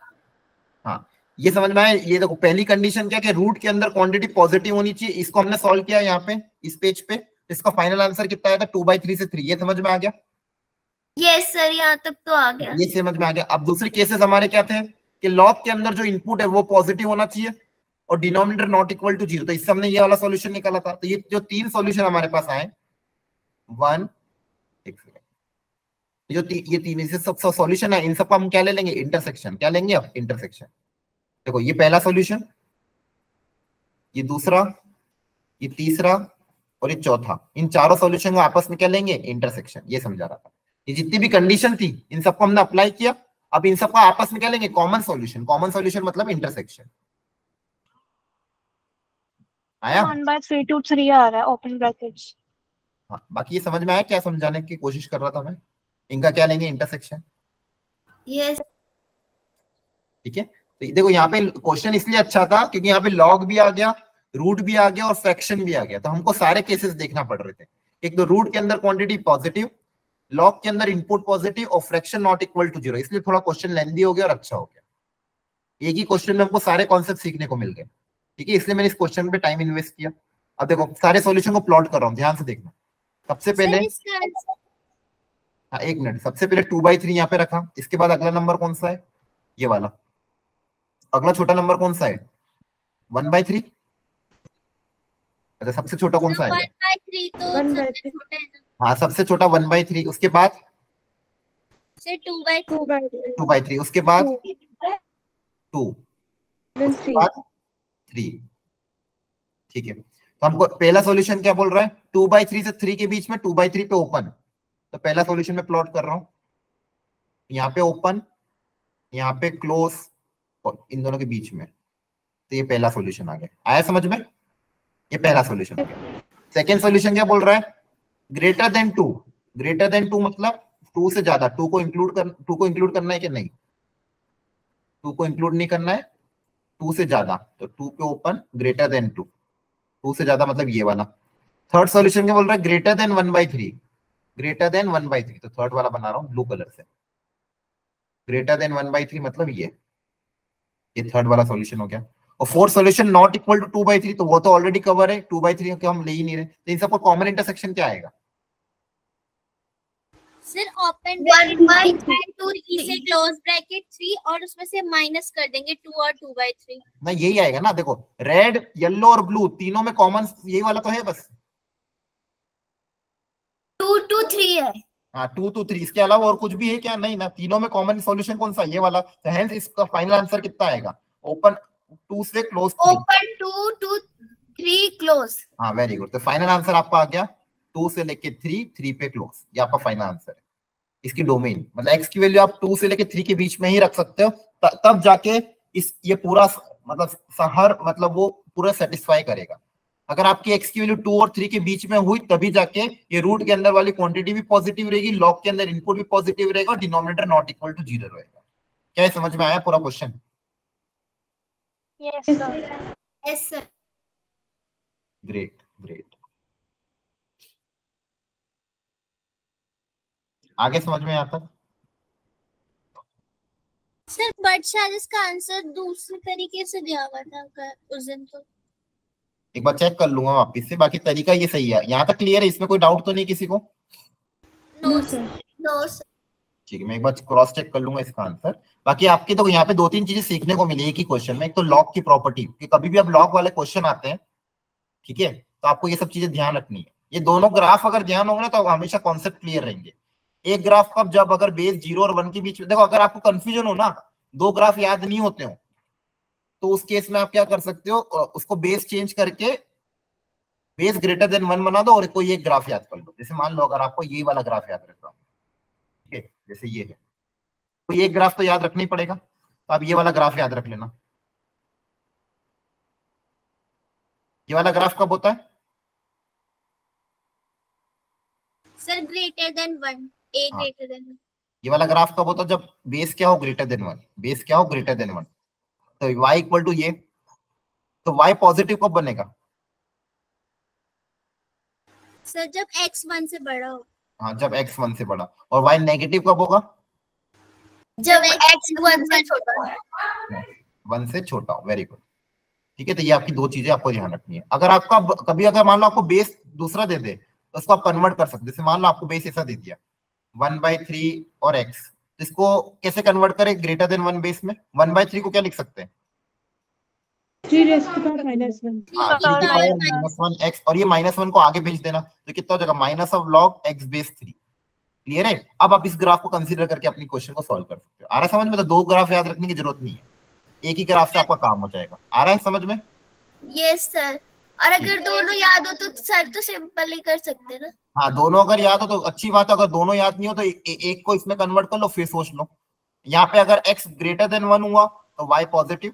हाँ, ये समझ में आया? ये देखो पहली कंडीशन क्या कि रूट के अंदर क्वांटिटी पॉजिटिव होनी चाहिए, इसको हमने सॉल्व किया यहाँ पे इस पेज पे। इसका फाइनल आंसर कितना आया था? 2/3 से 3। ये समझ में आ गया? यस सर, यहाँ तक तो आ गया। ये समझ में आ गया। अब दूसरे केसेस हमारे क्या थे कि लॉग के अंदर जो इनपुट है वो पॉजिटिव होना चाहिए और डिनोमिनेटर नॉट इक्वल टू 0। तो इससे हमने ये वाला सॉल्यूशन निकाला था। तो ये जो 3 सॉल्यूशन हमारे पास आए, 1 जो ये 3 इसे सब सॉल्यूशन है, इन सबका हम क्या ले लेंगे? इंटरसेक्शन। क्या लेंगे अब? इंटरसेक्शन। देखो ये पहला सॉल्यूशन, ये दूसरा, ये तीसरा और ये चौथा, इन चारों सॉल्यूशन को आपस में क्या लेंगे? इंटरसेक्शन। ये समझा रहा था। ये जितनी भी कंडीशन थी इन सबको हमने अप्लाई किया, अब इन सबका आपस में क्या लेंगे? Common solution. कॉमन सॉल्यूशन मतलब इंटरसेक्शन। आया? 1/3 to 3 आ रहा है ओपन ब्रैकेट्स। हाँ, बाकी ये समझ में आया क्या समझाने की कोशिश कर रहा था मैं? इनका क्या लेंगे? इंटरसेक्शन। यस। ठीक है, तो देखो यहाँ पे क्वेश्चन इसलिए अच्छा था क्योंकि यहाँ पे लॉग भी आ गया, रूट भी आ गया और फ्रैक्शन भी आ गया। तो हमको सारे केसेस देखना पड़ रहे थे। एक तो रूट के अंदर क्वांटिटी पॉजिटिव, लॉग के अंदर इनपुट पॉजिटिव और फ्रैक्शन नॉट इक्वल टू 0। इसलिए थोड़ा क्वेश्चन लेंथी हो गया और अच्छा हो गया। एक ही क्वेश्चन में हमको सारे कॉन्सेप्ट सीखने को मिल गए। ठीक है, इसलिए मैंने इस क्वेश्चन पे टाइम इन्वेस्ट किया। अब देखो सारे सॉल्यूशन को प्लॉट कर रहा हूँ, ध्यान से देखना। सबसे पहले हाँ, 1 मिनट। सबसे पहले 2/3 यहाँ पे रखा। इसके बाद अगला नंबर कौन सा है? ये वाला। अगला छोटा नंबर कौन सा है? 1/3। अच्छा, सबसे छोटा कौन सा है? 1/3 तो सबसे छोटा है ना। हाँ, सबसे छोटा 1/3। उसके बाद से 2/3। 2/3। उसके बाद 2, उसके बाद 3। ठीक है, तो हमको पहला सॉल्यूशन क्या बोल रहा है? 2/3 से 3 के बीच में 2/3 पे ओपन। तो पहला सॉल्यूशन में प्लॉट कर रहा हूं, यहाँ पे ओपन, यहाँ पे क्लोज और इन दोनों के बीच में। तो ये पहला सॉल्यूशन आ गया। आया समझ में? ये पहला सॉल्यूशन आ गया। सेकेंड सॉल्यूशन क्या बोल रहा है? Greater then 2। ग्रेटर देन 2 मतलब 2 से ज्यादा। 2 को इंक्लूड करना है कि नहीं? 2 को इंक्लूड नहीं करना है, 2 से ज्यादा। तो 2 पे ओपन, ग्रेटर देन 2। 2 से ज्यादा मतलब ये वाला। थर्ड सॉल्यूशन क्या बोल रहा है? Greater than 1/3। Greater than 1/3। तो थर्ड वाला बना रहा हूं ब्लू कलर से। ग्रेटर देन 1/3 मतलब ये थर्ड वाला सॉल्यूशन हो गया। और fourth solution not equal to 2/3, तो वो तो ऑलरेडी कवर है। 2/3 के हम ले ही नहीं रहे। तो इन सबको कॉमन इंटरसेक्शन क्या आएगा? सर ओपन ब्रैकेट 2 से क्लोज ब्रैकेट 3 और उसमें से माइनस कर देंगे 2 और 2/3। ना यही आएगा ना। देखो रेड, येलो और ब्लू तीनों में कॉमन यही वाला तो है बस। 2 to 3 है। हाँ, 2 to 3। इसके अलावा और कुछ भी है क्या? नहीं ना। तीनों में कॉमन सॉल्यूशन कौन सा? ये वाला। तो हेंस इसका फाइनल आंसर कितना आएगा? ओपन 2 से क्लोज 3। Open 2 to 3 close. हाँ, वेरी गुड। तो फाइनल आंसर आपका आ गया 2 से लेके 3 पे क्लोज। ये आपका फाइनल आंसर है। इसकी डोमेन, मतलब x की वैल्यू आप 2 से लेके 3 के बीच में ही रख सकते हो, तब जाके ये पूरा मतलब हर मतलब वो पूरा सेटिस्फाई करेगा। अगर आपकी x की वैल्यू 2 और 3 के बीच में हुई तभी जाके ये रूट के अंदर वाली क्वांटिटी भी पॉजिटिव रहेगी, लॉग के अंदर इनपुट भी पॉजिटिव रहेगा और डिनोमिनेटर नॉट इक्वल टू 0 रहेगा। क्या ये समझ में आया पूरा question? Yes sir. Yes sir. Great great. आगे समझ में आता? सर बट शायद इसका आंसर दूसरे तरीके से दिया हुआ था उस दिन तो। एक बार चेक कर लूंगा वापिस से, बाकी तरीका ये सही है। यहाँ तक क्लियर है? इसमें कोई डाउट तो नहीं किसी को? No sir. No sir. ठीक है, मैं एक बार क्रॉस चेक कर लूंगा इसका आंसर। बाकी आपके तो यहाँ पे 2-3 चीजें सीखने को मिली एक ही क्वेश्चन में। एक तो लॉग की प्रॉपर्टी, कि कभी भी अब लॉग वाले क्वेश्चन आते हैं, ठीक है, तो आपको ये सब चीजें ध्यान रखनी है। ये दोनों ग्राफ अगर ध्यान होंगे ना तो हमेशा कॉन्सेप्ट क्लियर रहेंगे। एक ग्राफ का जब अगर बेस 0 और 1 के बीच में, देखो अगर आपको कंफ्यूजन हो ना, दो ग्राफ याद नहीं होते हो, तो उस केस में आप क्या कर सकते हो, उसको बेस चेंज करके बेस ग्रेटर देन 1 बना दो और कोई एक ग्राफ याद कर लो। जैसे मान लो अगर आपको ये वाला ग्राफ याद रखना, ठीक है, जैसे ये है, तो ये ग्राफ तो याद रखना ही पड़ेगा, तो आप ये वाला ग्राफ याद रख लेना। ये वाला ग्राफ कब होता है? सर ग्रेटर देन 1, ए हाँ, ग्रेटर देन 1। ये वाला ग्राफ कब होता है? जब बेस क्या हो, ग्रेटर देन 1। बेस क्या हो, ग्रेटर देन 1। तो y इक्वल टू ये, तो y पॉजिटिव कब बनेगा? सर जब x 1 से बड़ा हो। हाँ, जब x 1 से बड़ा। और y नेगेटिव कब होगा? जब x 1 से छोटा है। 1 से छोटा हो। Very good. ठीक है, तो ये आपकी दो चीजें आपको ध्यान रखनी है। अगर आपका कभी अगर मान लो आपको बेस दूसरा दे दे तो उसको आप कन्वर्ट कर सकते हैं। जैसे मान लो आपको बेस ऐसा दे दिया 1/3 और x, इसको कैसे कन्वर्ट करें ग्रेटर देन 1 बेस में? 1/3 को क्या लिख सकते हैं? 3 रेज़ टू पावर -1। हाँ, 3 की पावर -1 x, और ये -1 को आगे भेज देना तो कितना हो जाएगा? Minus of log x base 3। Clear है? अब आप इस ग्राफ को कंसीडर करके अपनी क्वेश्चन को सॉल्व कर सकते हो। आ रहा है समझ में? तो दो ग्राफ याद रखने की जरूरत नहीं है, एक ही ग्राफ से आपका काम हो जाएगा। आ रहा है समझ में? Yes sir. और अगर दोनों याद हो तो सर तो सिंपल ही कर सकते हैं ना। हाँ, दोनों अगर याद हो तो अच्छी बात है, अगर दोनों याद नहीं हो तो एक को इसमें कन्वर्ट कर लो, फिर सोच लो। यहाँ पे अगर x ग्रेटर देन 1 हुआ तो y पॉजिटिव,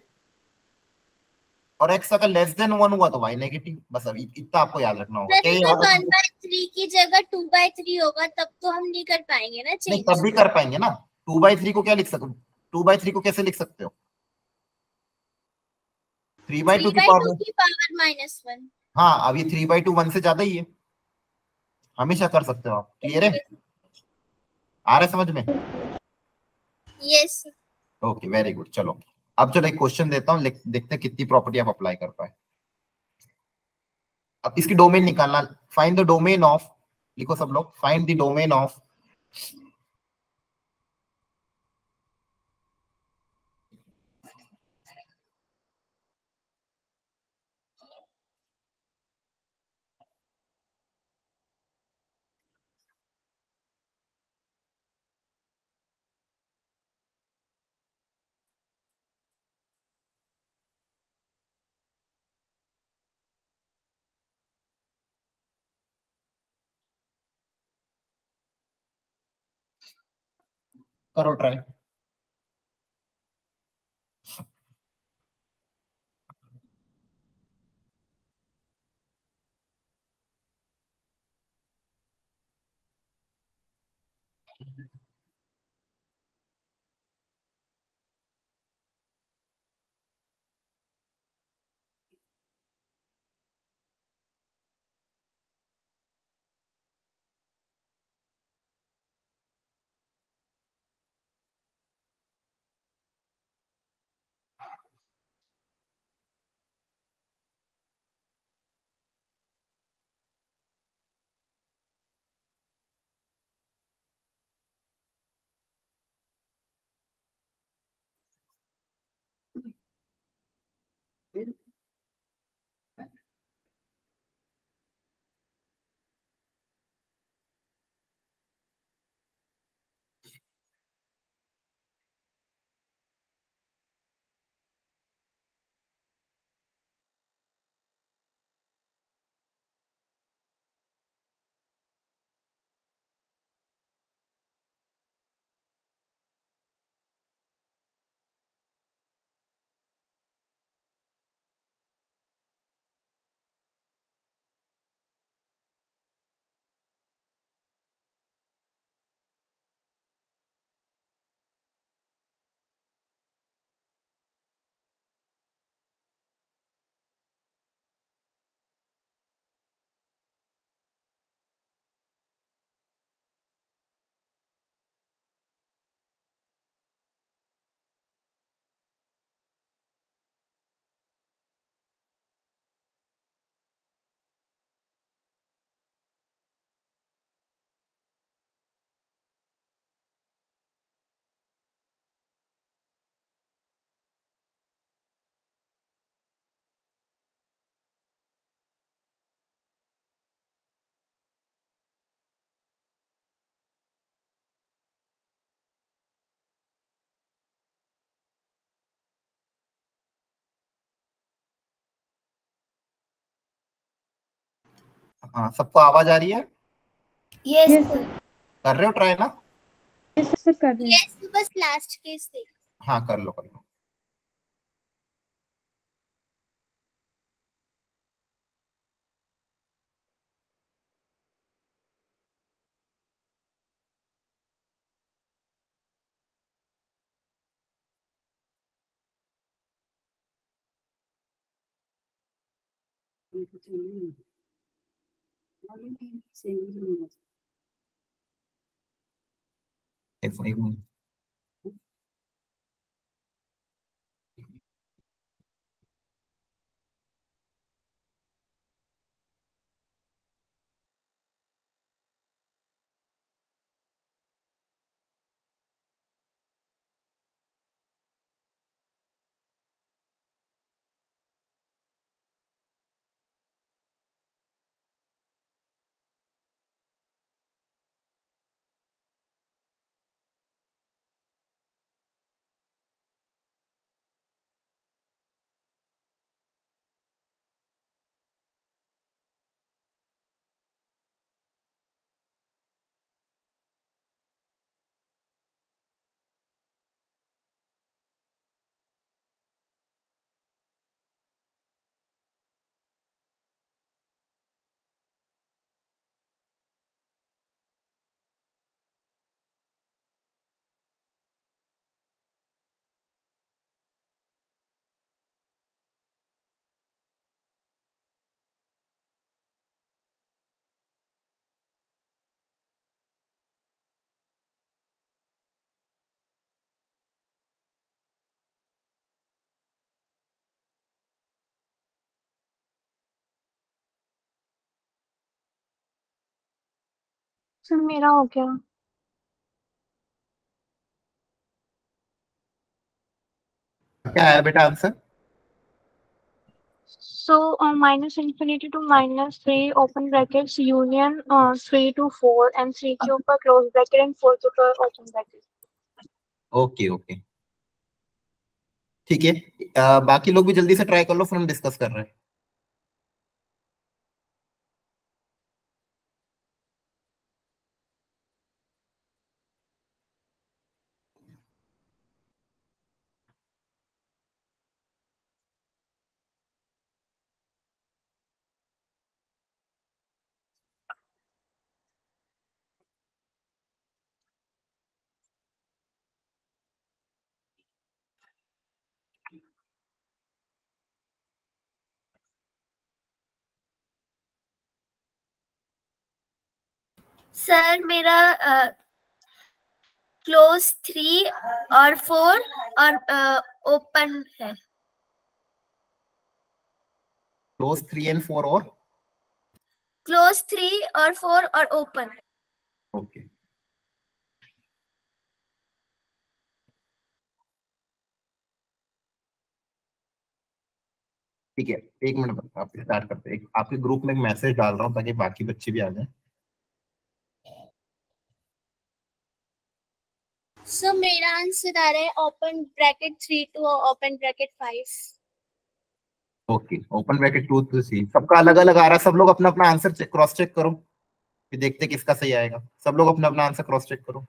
और x अगर लेस देन 1 हुआ तो y नेगेटिव। बस अभी इतना आपको याद रखना होगा। क्या ये याद रखना? 1/3 की जगह 2/3 होगा तब तो हम नहीं कर पाएंगे ना नहीं, चेंज। तब भी कर पाएंगे ना। 2/3 को क्या लिख सकते हो? 2/3 को कैसे लिख सकते हो? 3/2 की पावर। की पावर -1। हाँ, अब ये 3/2 1 से ज्यादा ही है, हमेशा कर सकते हो आप। क्लियर है? आ रहा है समझ में? यस। Okay, very good. चलो अब चलो एक क्वेश्चन देता हूँ, देखते हैं कितनी प्रॉपर्टी आप अप्लाई कर पाए। अब इसकी डोमेन निकालना। फाइंड द डोमेन ऑफ, लिखो सब लोग, फाइंड द डोमेन ऑफ करो ट्राई। हाँ, सबको आवाज आ रही है? Yes yes sir. कर रहे हो ट्राई ना? यस सर कर रहे हैं। यस, बस लास्ट केस थे। हाँ, कर लो कर लो। एक मिनट। सर मेरा हो गया। क्या आया बेटा answer? So minus infinity to minus 3 open brackets union 3 to 4 and 3 के ऊपर close bracket and 4 के ऊपर open bracket. ओके ओके, ठीक है। बाकी लोग भी जल्दी से ट्राई कर लो, फिर हम डिस्कस कर रहे हैं। सर मेरा क्लोज 3 और 4 और ओपन है। क्लोज 3 एंड 4 और क्लोज 3 और 4 और ओपन। ओके, ठीक है। एक मिनट आप स्टार्ट करते हैं। आपके ग्रुप में एक मैसेज डाल रहा हूँ ताकि बाकी बच्चे भी आ जाएं। सो मेरा आंसर आ रहा है open bracket 3 to open bracket 5। Okay, open bracket 2 to C, सबका अलग अलग आ रहा है। सब लोग अपना अपना आंसर क्रॉस चेक करो, फिर देखते किसका सही आएगा। सब लोग अपना अपना आंसर क्रॉस चेक करो।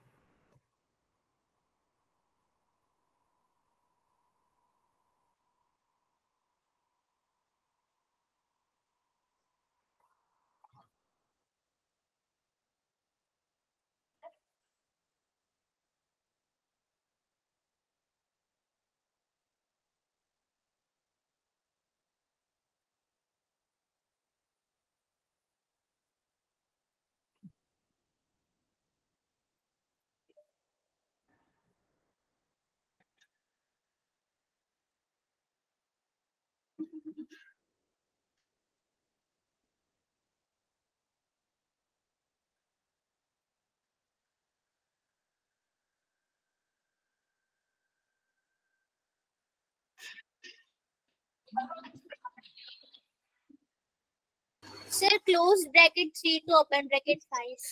Sir close bracket 3 to open bracket 5।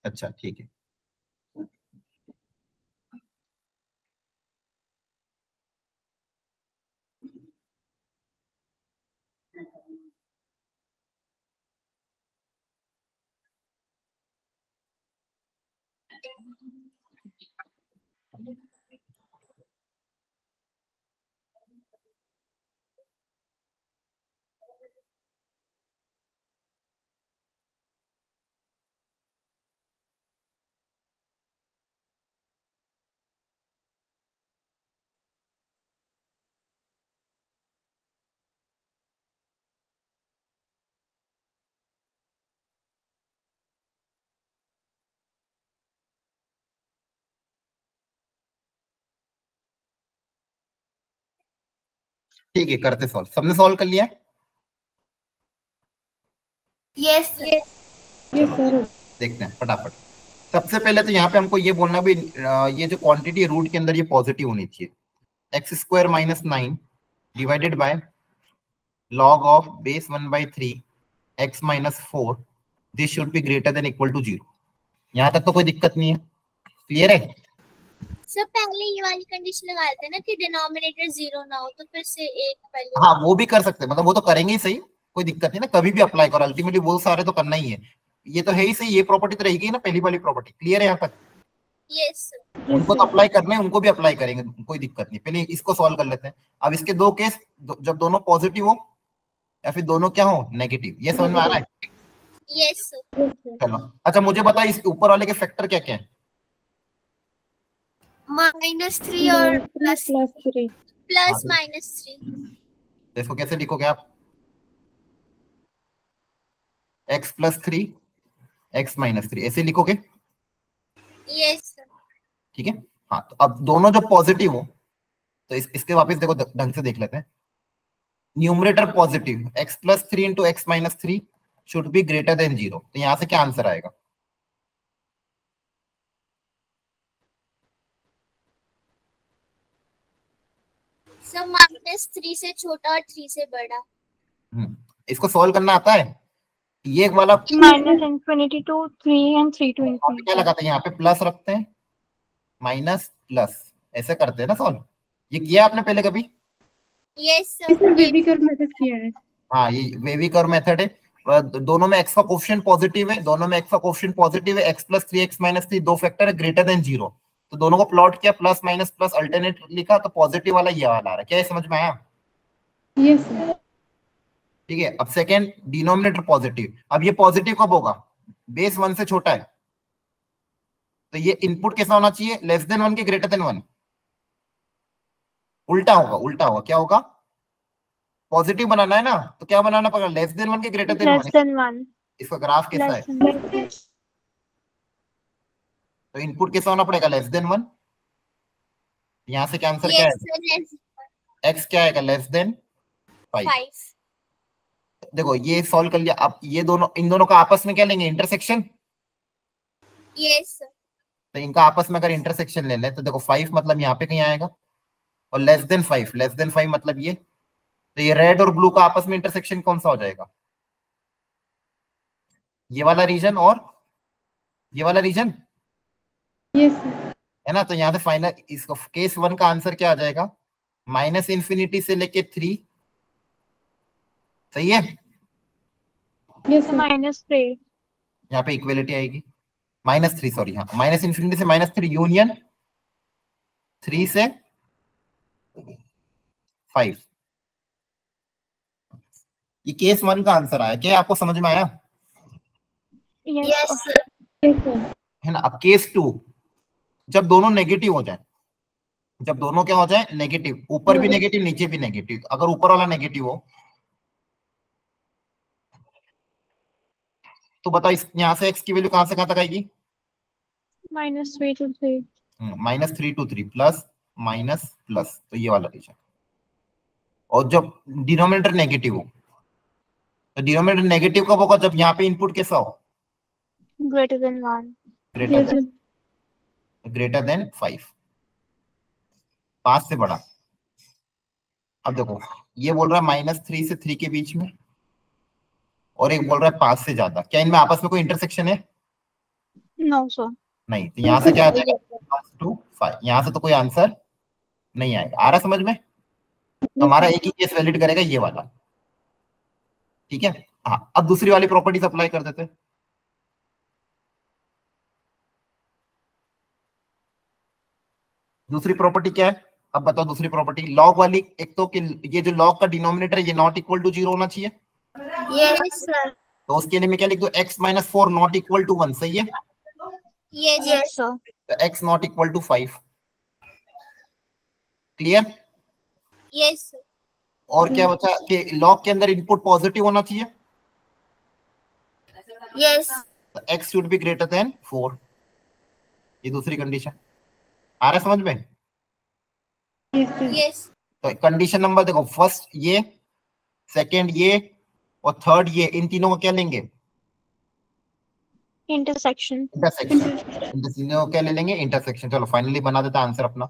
अच्छा, ठीक है। ठीक है, करते सॉल्व। सबने सॉल्व कर लिया? यस देखते हैं फटाफट। सबसे पहले तो यहाँ पे हमको ये बोलना भी, ये जो क्वांटिटी रूट के अंदर ये पॉजिटिव होनी चाहिए। X square minus 9 divided by log of base 1/3 x minus 4, this should be greater than equal to 0। यहाँ तक तो कोई दिक्कत नहीं है, क्लियर है? सर पहले ये वाली कंडीशन लगा देते हैं ना कि डिनोमिनेटर 0 ना हो, तो फिर से एक पहले। हाँ वो भी कर सकते हैं, मतलब वो तो करेंगे ही सही, कोई दिक्कत नहीं ना, कभी भी अप्लाई करो, अल्टीमेटली वो सारे तो करना ही है। ये तो है ही सही, ये प्रॉपर्टी तो रहेगी ना, पहली वाली प्रॉपर्टी। क्लियर है यहाँ तक? यस उनको तो अप्लाई करने हैं, उनको भी अप्लाई करेंगे, कोई दिक्कत नहीं। पहले इसको सॉल्व कर लेते हैं। अब इसके दो केस, जब दोनों पॉजिटिव हो या फिर दोनों क्या हो, नेगेटिव। ये समझ में आ रहा है? यस चलो अच्छा, मुझे बता इस ऊपर वाले के फैक्टर क्या क्या है? -3 और +3 प्लस -3। तो इसको कैसे लिखोगे आप? x + 3 x - 3 ऐसे लिखोगे? यस ठीक है। हाँ तो अब दोनों जब पॉजिटिव हो तो इसके वापस देखो, ढंग से देख लेते हैं। Numerator positive, x + 3 × x - 3 should be greater than 0। तो यहां से क्या आंसर आएगा? सर -3 से छोटा और 3 से बड़ा। इसको सॉल्व करना आता है? ये एक वाला -∞ to 3 and 3 to क्या infinity. लगाते हैं यहाँ पे, प्लस रखते हैं, माइनस प्लस, ऐसे करते हैं ना सॉल्व। ये किया आपने पहले कभी? Yes sir baby curve method किया है। हाँ ये वेवी कर्व मेथड है। दोनों में x का कोएफिशिएंट पॉजिटिव है, दोनों में x का कोएफिशिएंट पॉजिटिव है। x + 3 x - 3 दो फैक्टर है ग्रेटर देन 0, तो दोनों को प्लॉट किया, प्लस माइनस प्लस अल्टरनेट लिखा, तो पॉजिटिव वाला ये वाला आ रहा है। क्या ये समझ में आया? Yes sir. ठीक है। अब सेकंड, डिनोमिनेटर पॉजिटिव। अब ये पॉजिटिव कब होगा? बेस 1 से छोटा है, तो ये इनपुट कैसा होना चाहिए? लेस देन 1 के ग्रेटर देन 1। उल्टा होगा, उल्टा होगा। क्या होगा? पॉजिटिव बनाना है ना, तो क्या बनाना पड़ेगा? लेस देन 1 के ग्रेटर देन 1। Less than 1. इसका ग्राफ कैसा है? Less than 1. तो इनपुट कैसा होना पड़ेगा? Less than 1। यहां से क्या आंसर क्या यस है? सर लेस x क्या आएगा? Less than 5। 5। देखो ये सॉल्व कर लिया। अब ये दोनों, इन दोनों का आपस में क्या लेंगे? इंटरसेक्शन। यस सर तो इनका आपस में अगर इंटरसेक्शन ले लें तो देखो 5 मतलब यहाँ पे कहीं आएगा, और लेस देन 5 मतलब ये। तो ये रेड और ब्लू का आपस में इंटरसेक्शन कौन सा हो जाएगा? ये वाला रीजन और ये वाला रीजन, यस सर। है ना? तो यहाँ से फाइनल इसको केस 1 का आंसर क्या आ जाएगा? -∞ से लेके 3। सही है? Yes So sir. -3. यहाँ पे इक्वेलिटी आएगी। -3 सॉरी, हाँ -∞ से -3 यूनियन 3 से 5। ये केस 1 का आंसर आया। क्या आपको समझ में आया? Yes. Yes sir. Yes sir. है ना? अब केस 2, जब दोनों नेगेटिव हो जाए, जब दोनों क्या हो जाए? नेगेटिव, ऊपर भी नेगेटिव नीचे भी नेगेटिव। अगर ऊपर वाला नेगेटिव हो तो बताओ इस यहां से x की वैल्यू कहां से कहां तक आएगी? -3 to 3. -3 to 3 plus minus plus, तो ये वाला रीजन। और जब डिनोमिनेटर नेगेटिव हो, तो डिनोमिनेटर नेगेटिव कब होगा? जब यहाँ पे इनपुट कैसा हो? Greater than 1. Yes sir. Greater than 5, 5 से बड़ा। अब देखो ये बोल रहा है -3 से 3 के बीच में, और एक बोल रहा है 5 से ज्यादा। क्या इनमें आपस में कोई इंटरसेक्शन है? No, sir. नहीं। तो यहाँ से क्या आ जाएगा? 5 to 5। यहाँ से तो कोई आंसर नहीं आएगा। आ रहा समझ में? तो हमारा एक ही केस वैलिड करेगा, ये वाला। ठीक है। हाँ अब दूसरी वाली प्रॉपर्टीज अप्लाई कर देते हैं। दूसरी प्रॉपर्टी क्या है, अब बताओ दूसरी प्रॉपर्टी लॉग वाली। एक तो कि ये जो लॉग का डिनोमिनेटर है ये नॉट इक्वल टू 0 होना चाहिए, यस सर। तो उसके लिए मैं क्या लिख दूं, x minus 4 not equal to 1, सही है। Yes sir. तो x not equal to 5, clear. Yes और क्या बचा कि लॉग के अंदर इनपुट पॉजिटिव होना चाहिए, यस तो x should be greater than 4, ये दूसरी कंडीशन। आ रहा है समझ में। Yes, sir. यस तो कंडीशन नंबर देखो, फर्स्ट ये, सेकंड ये और थर्ड ये, इन तीनों को क्या लेंगे, intersection. इंटरसेक्शन। इन तीनों को क्या ले लेंगे, इंटरसेक्शन। चलो फाइनली बना देता आंसर अपना।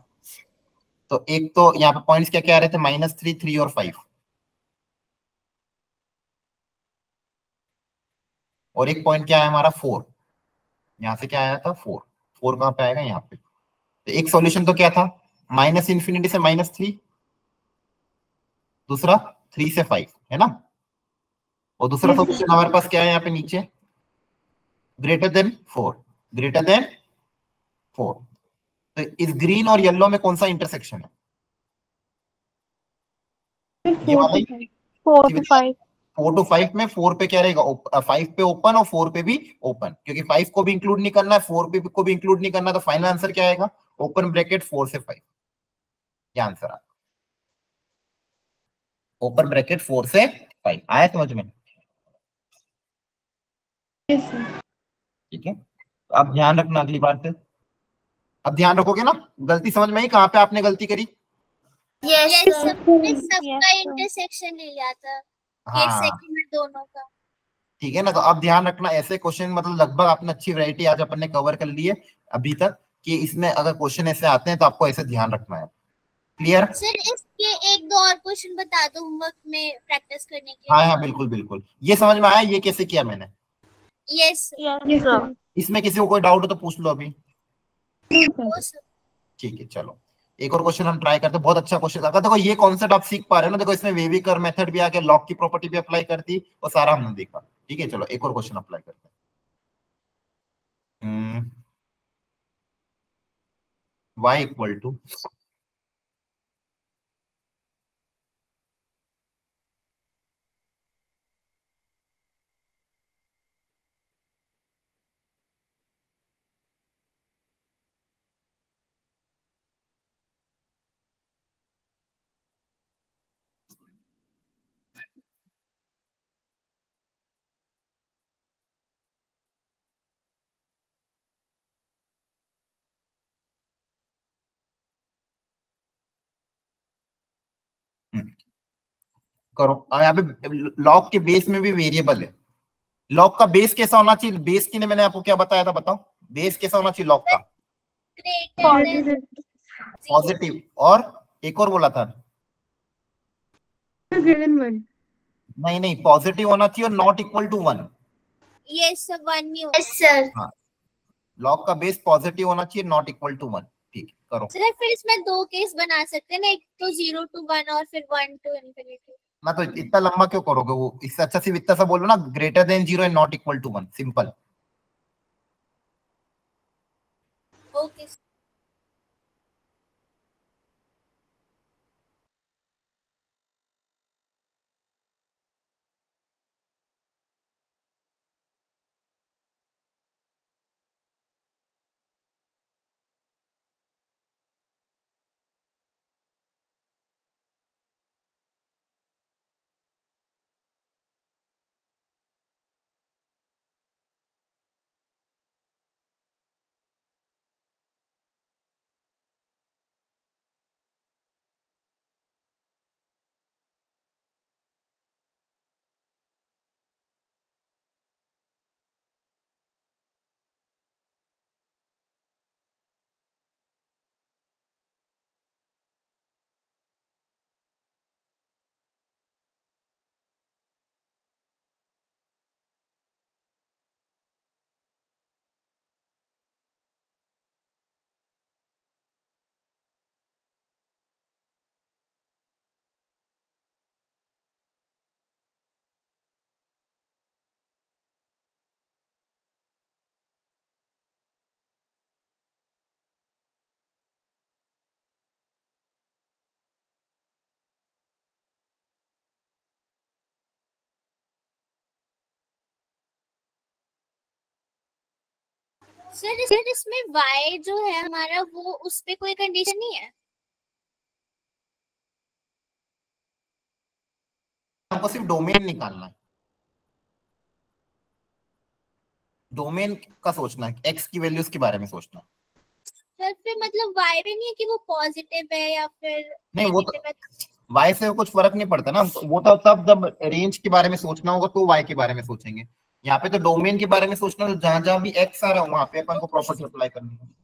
तो एक तो यहाँ पे पॉइंट्स क्या क्या आ रहे थे, -3, 3 और 5, और एक पॉइंट क्या है हमारा 4, यहाँ से क्या आया था 4, 4 कहाँ पे आएगा यहाँ पे। तो एक सॉल्यूशन तो क्या था, -∞ से -3, दूसरा 3 से 5, है ना। और दूसरा Yes, sir. सॉल्यूशन हमारे पास क्या है यहाँ पे नीचे, ग्रेटर देन 4, ग्रेटर देन 4। तो इस ग्रीन और येलो में कौन सा इंटरसेक्शन है, Sir, ये 4 वाला to ही। 5. 4 to 5. 4 to 5 में 4 पे क्या रहेगा, 5 पे ओपन और 4 पे भी ओपन, क्योंकि 5 को भी इंक्लूड नहीं करना है, 4 पे को भी इंक्लूड नहीं करना, तो फाइनल आंसर क्या आएगा, ओपन ब्रैकेट 4 से 5, ये आंसर आ, ओपन ब्रैकेट 4 से 5 आया समझ में। Yes, sir. ठीक है, तो अब ध्यान रखना अगली बार से, अब ध्यान रखोगे ना, गलती समझ में आई कहाँ पे आपने गलती करी। Yes yes sir. सबने Yes, सबका sir. इंटरसेक्शन ले लिया था, एक हाँ सेकंड में दोनों का। ठीक है ना, तो अब ध्यान रखना ऐसे क्वेश्चन, मतलब लगभग आपने अच्छी वैरायटी आज अपन ने कवर कर ली है अभी तक, कि इसमें अगर क्वेश्चन ऐसे आते हैं तो आपको ऐसे ध्यान रखना है, क्लियर। सर इसके एक दो और क्वेश्चन बता दो होमवर्क में प्रैक्टिस करने के हाँ हाँ बिल्कुल बिल्कुल, ये समझ में आया ये कैसे किया मैंने। लिए। Yes Yes, Yes, sir. sir. इसमें किसी को कोई डाउट हो तो पूछ लो अभी। No, sir. ठीक है चलो, एक और क्वेश्चन हम ट्राई करते हैं, बहुत अच्छा क्वेश्चन था। देखो ये कॉन्सेप्ट आप सीख पा रहे हो ना, देखो इसमें वेविकर मेथड भी आ गया, लॉग की प्रॉपर्टी भी अप्लाई कर दी और सारा हमने देखा। ठीक है चलो एक और क्वेश्चन अप्लाई करते हैं। y इक्वल टू, करो। अब यहाँ पे लॉग के बेस में भी वेरिएबल है, लॉग का बेस कैसा होना चाहिए, बेस के लिए मैंने आपको क्या बताया था, बताओ बेस कैसा होना चाहिए लॉग का, ग्रेटर देन Greater पॉजिटिव, और एक और बोला था, than 1. नहीं नहीं पॉजिटिव होना चाहिए और नॉट इक्वल टू 1। यस सब वन में यस सर। हाँ लॉग का बेस पॉजिटिव होना चाहिए, नॉट इक्वल टू 1। ठीक है करो। सर फिर इसमें दो केस बना सकते हैं ना, एक तो 0 to 1 और फिर 1 to infinity। ना तो इतना लंबा क्यों करोगे, वो इससे अच्छा सिर्फ इतना सा बोलो ना, greater than 0 and not equal to 1, simple. Okay. Sir इसमें y जो है हमारा वो उस पे कोई कंडीशन नहीं है। हमको सिर्फ डोमेन निकालना है, डोमेन का सोचना है, एक्स की वैल्यूज के बारे में सोचना है। सर फिर मतलब y पे नहीं है कि वो पॉजिटिव है या फिर नहीं, वो तो negative है। y से कुछ फर्क नहीं पड़ता ना, वो तो तब जब रेंज के बारे में सोचना होगा तो y के बारे में सोचेंगे। यहाँ पे तो डोमेन के बारे में सोचना, तो जहां जहां भी x आ रहा है वहां पे अपन को प्रॉपर्टी अप्लाई करनी है।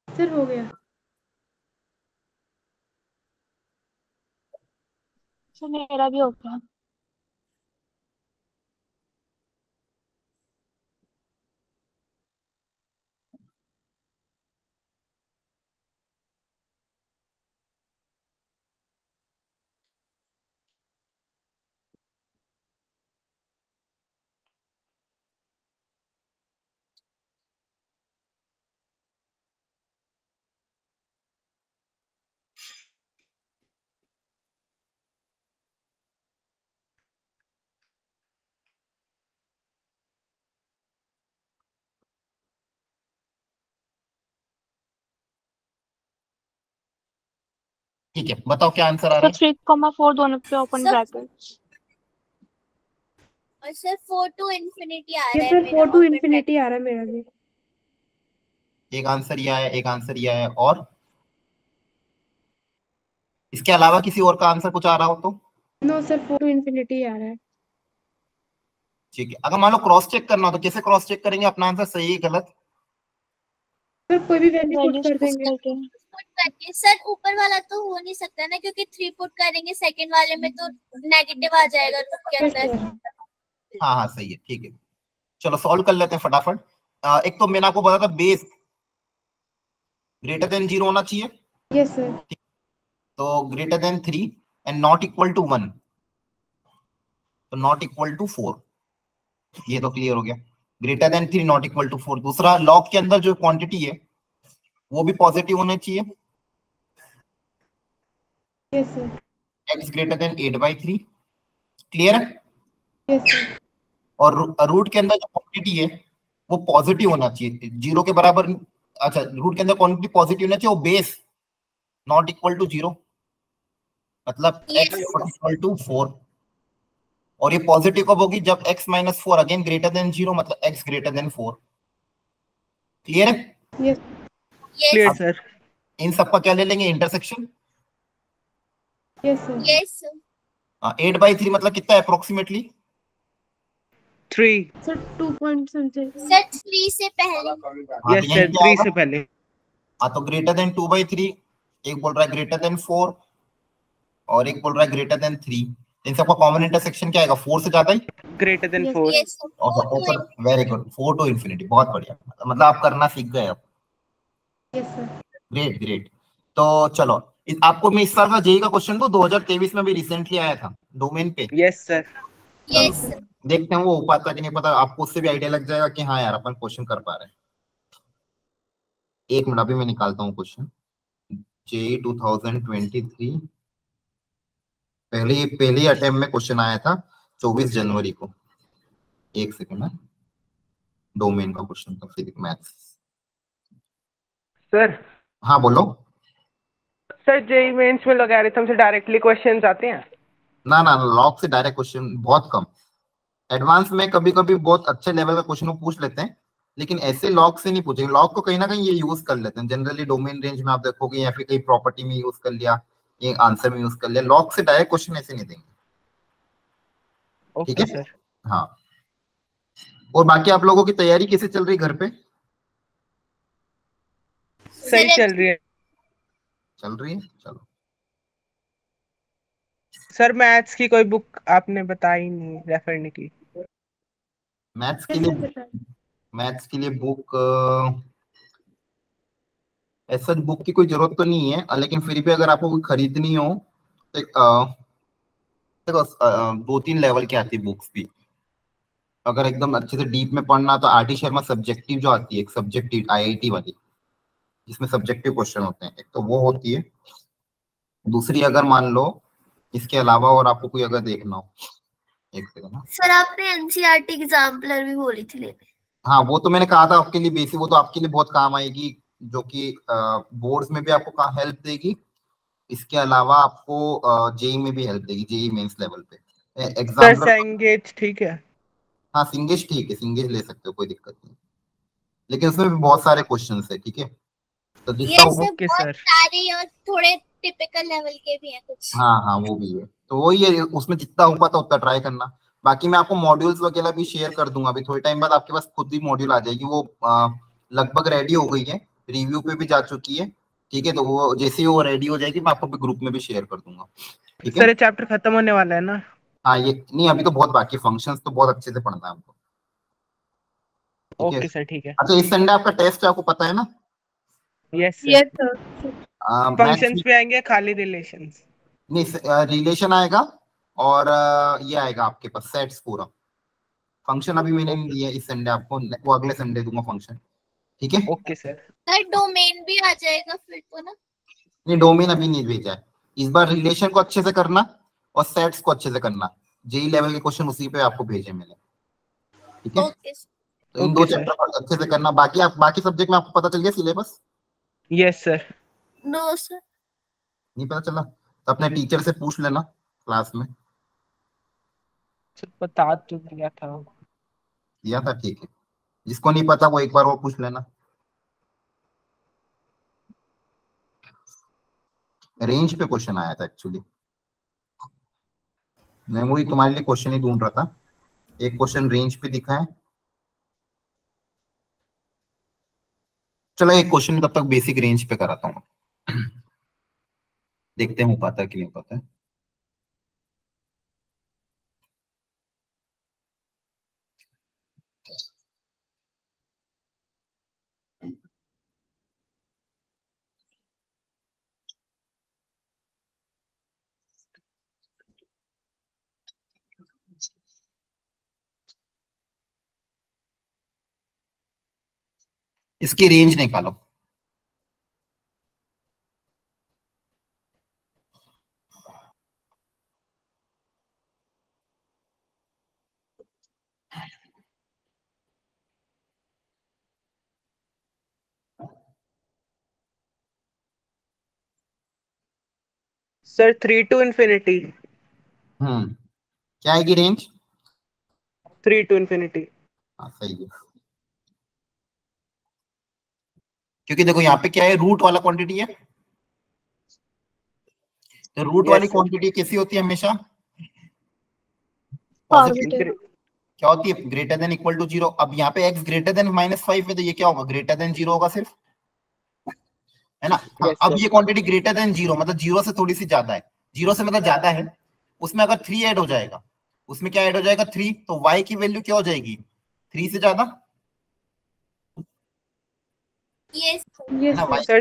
सर हो गया। सर मेरा भी हो गया। ठीक है, बताओ क्या आंसर आ रहा सर है। 3,4 दोनों पे ओपन सर ब्रैकेट्स। और सर 4 to infinity आ ये रहा है सर मेरा 4 to open infinity आ रहा है मेरा भी। एक आंसर ये आया, एक आंसर ये आया, और इसके अलावा किसी और का आंसर कुछ आ रहा हो तो नो सर 4 to infinity आ रहा है। ठीक है। अगर मान लो क्रॉस चेक करना हो तो कैसे क्रॉस चेक करेंगे अपना आंसर सही है गलत? सर कोई भी वैल्यू पुट वैल्यूज कर पुट देंगे। करके। पुट करके। सर ऊपर वाला तो हो नहीं सकता ना क्योंकि 3 पुट करेंगे, सेकंड वाले में तो नेगेटिव आ जाएगा रूट के यस अंदर। सर। हाँ हाँ सही है, ठीक है। चलो सॉल्व कर लेते हैं फटाफट। एक तो मैंने आपको बताया था बेस ग्रेटर देन 0 होना चाहिए, यस सर। तो greater than 3 and not equal to 1, तो नॉट इक्वल टू 4। ये तो क्लियर हो गया, greater than 3 not equal to 4। दूसरा लॉग के अंदर जो क्वांटिटी है वो भी पॉजिटिव होना चाहिए, yes sir. x greater than 8/3। Clear है? Yes sir. और रूट के अंदर जो क्वांटिटी है वो पॉजिटिव होना चाहिए, 0 के बराबर। अच्छा, रूट के अंदर क्वांटिटी पॉजिटिव होना चाहिए, वो बेस नॉट इक्वल टू 0, मतलब Yes. x not equal to 4। और ये पॉजिटिव कब होगी? जब x minus 4 again greater than 0, मतलब x ग्रेटर देन 4। क्लियर है? Yes clear sir. इन सबका क्या ले लेंगे? इंटरसेक्शन। Yes sir. यस 8/3 मतलब कितना approximately? 3। Sir 2 point something. Sir 3 से पहले। यस सर 3 से पहले। हाँ तो ग्रेटर देन 2/3, एक बोल रहा है ग्रेटर देन 4, और एक बोल रहा है ग्रेटर देन 3, इन सबका कॉमन इंटरसेक्शन क्या आएगा? 4 से ज्यादा ही, greater than Yes. 4। Yes, sir. ऊपर वेरी गुड 4 टू इंफिनिटी, बहुत बढ़िया, मतलब आप करना सीख गए अब। Yes, sir. Great great. तो चलो आपको मैं इस साल का जेई का क्वेश्चन दो, 2023 में भी रिसेंटली आया था डोमेन पे। Yes sir. Yes, sir. देखते हैं वो हो पाता कि नहीं पता, आपको उससे भी आइडिया लग जाएगा कि हाँ यार अपन क्वेश्चन कर पा रहे हैं। एक मिनट अभी मैं निकालता हूँ क्वेश्चन। जेई 2023 पहले अटेम्प्ट में क्वेश्चन आया था 24 जनवरी को। एक सेकंड है, डोमेन का क्वेश्चन था, फिजिक्स मैथ्स। सर हाँ बोलो। सर जेई मेंस में लॉगरिथम से डायरेक्टली क्वेश्चंस आते हैं? ना ना, लॉग से डायरेक्ट क्वेश्चन बहुत कम। एडवांस में कभी कभी बहुत अच्छे लेवल का क्वेश्चन पूछ लेते हैं, लेकिन ऐसे लॉग से नहीं पूछेंगे। लॉग को कहीं ना कहीं ये यूज कर लेते हैं जनरली डोमेन रेंज में, आप देखोगे, या फिर कई प्रॉपर्टी में यूज कर लिया, ये आंसर में यूज कर लिया। लॉग से डायरेक्ट क्वेश्चन ऐसे नहीं देंगे। ठीक ओके है सर। हाँ। और बाकी आप लोगों की तैयारी कैसे चल रही घर पे? सही चल रही है चल रही है, चलो। सर। मैथ्स की कोई बुक आपने बताई नहीं, रेफर नहीं की। मैथ्स के Yes, लिए sir. मैथ्स के लिए बुक ऐसा बुक की कोई जरूरत तो नहीं है, लेकिन फिर भी अगर आपको कोई खरीदनी हो तो देखो 2-3 लेवल की आती है बुक्स भी। अगर एकदम अच्छे से डीप में पढ़ना तो आरटी शर्मा सब्जेक्टिव जो आती है, एक सब्जेक्टिव आईआईटी वाली, जिसमें सब्जेक्टिव क्वेश्चन होते हैं, एक तो वो होती है। दूसरी अगर मान लो इसके अलावा और आपको कोई अगर देखना हो, एक सेकंड ना। सर आपने एनसीईआरटी एग्जाम्पलर भी बोली थी लेने। हाँ वो तो मैंने कहा था आपके लिए बेसिक, वो तो आपके लिए बहुत काम आएगी, जो कि बोर्ड्स में भी आपको हेल्प देगी। इसके अलावा आपको जेई में भी हेल्प देगी, जेई मेंस लेवल पे सर एग्जाम। सेंगेज ठीक है? हाँ सिंगेज ठीक है, सिंगेज ले सकते हो, कोई दिक्कत नहीं, लेकिन उसमें भी बहुत सारे क्वेश्चंस है। ठीक है तो जितना Yes, sir. ओके बहुत सर। सारे और थोड़े टिपिकल लेवल के भी हैं कुछ। हाँ हाँ वो भी है, तो वही है, उसमें जितना हो पाता उतना ट्राई करना। बाकी मैं आपको मॉड्यूल्स वगैरह भी शेयर कर दूंगा, अभी थोड़े टाइम बाद आपके पास खुद ही मॉड्यूल आ जाएगी। वो लगभग रेडी हो गई है, रिव्यू पे भी जा चुकी है। ठीक है तो वो जैसे ही वो रेडी हो जाएगी मैं आपको ग्रुप में भी शेयर कर दूंगा। ठीक सर है ये चैप्टर खत्म होने वाला है ना? हाँ ये नहीं, अभी तो बहुत बाकी, फंक्शंस तो बहुत अच्छे से पढ़ना है हमको। ठीक है ओके सर ठीक है। अच्छा, इस संडे आपका टेस्ट है, आपको पता है ना? Yes sir. Yes, sir. Functions भी आएंगे, खाली रिलेशंस? नहीं, रिलेशन आएगा और ये आएगा आपके पास सेट्स पूरा। फंक्शन अभी मैंने नहीं दिया इस संडे आपको, वो अगले संडे दूंगा फंक्शन। ठीक है ओके सर। सर डोमेन भी आ जाएगा फिर तो ना? नहीं डोमेन अभी नहीं भेजा है, इस बार रिलेशन को अच्छे से करना और सेट्स को अच्छे से करना। जेई लेवल के क्वेश्चन उसी पे आपको भेजे मैंने। ठीक है ओके तो इन दो Okay, sir. चैप्टर अच्छे से करना। बाकी आप बाकी सब्जेक्ट में आपको पता चल गया syllabus? Yes sir. No sir. नहीं पता चला तो अपने टीचर से पूछ लेना क्लास में। सर बता तो दिया था। दिया था ठीक है, जिसको नहीं पता वो एक बार वो पूछ लेना। रेंज पे क्वेश्चन आया था एक्चुअली, मैं वही तुम्हारे लिए क्वेश्चन ही ढूंढ रहा था। एक क्वेश्चन रेंज पे दिखा है। चलो एक क्वेश्चन तब तक बेसिक रेंज पे कराता हूँ, देखते हैं हो पाता है कि नहीं हो पाता है। इसकी रेंज निकालो। Sir 3 to infinity। क्या आएगी रेंज? 3 to infinity। हाँ सही है, क्योंकि देखो यहाँ पे क्या है, रूट वाला क्वांटिटी है, तो रूट वाली क्वांटिटी कैसी होती है हमेशा? Positive. क्या होती है? Greater than equal to 0। अब यहाँ पे x ग्रेटर देन -5 है तो ये क्या होगा? ग्रेटर देन 0 होगा सिर्फ, है ना? हाँ, Yes, अब sir. ये क्वांटिटी ग्रेटर देन 0 मतलब 0 से थोड़ी सी ज्यादा है, 0 से मतलब ज्यादा है, उसमें अगर 3 ऐड हो जाएगा, उसमें क्या ऐड हो जाएगा 3, तो y की वैल्यू क्या हो जाएगी 3 से ज्यादा, यस यस ना? सर। सर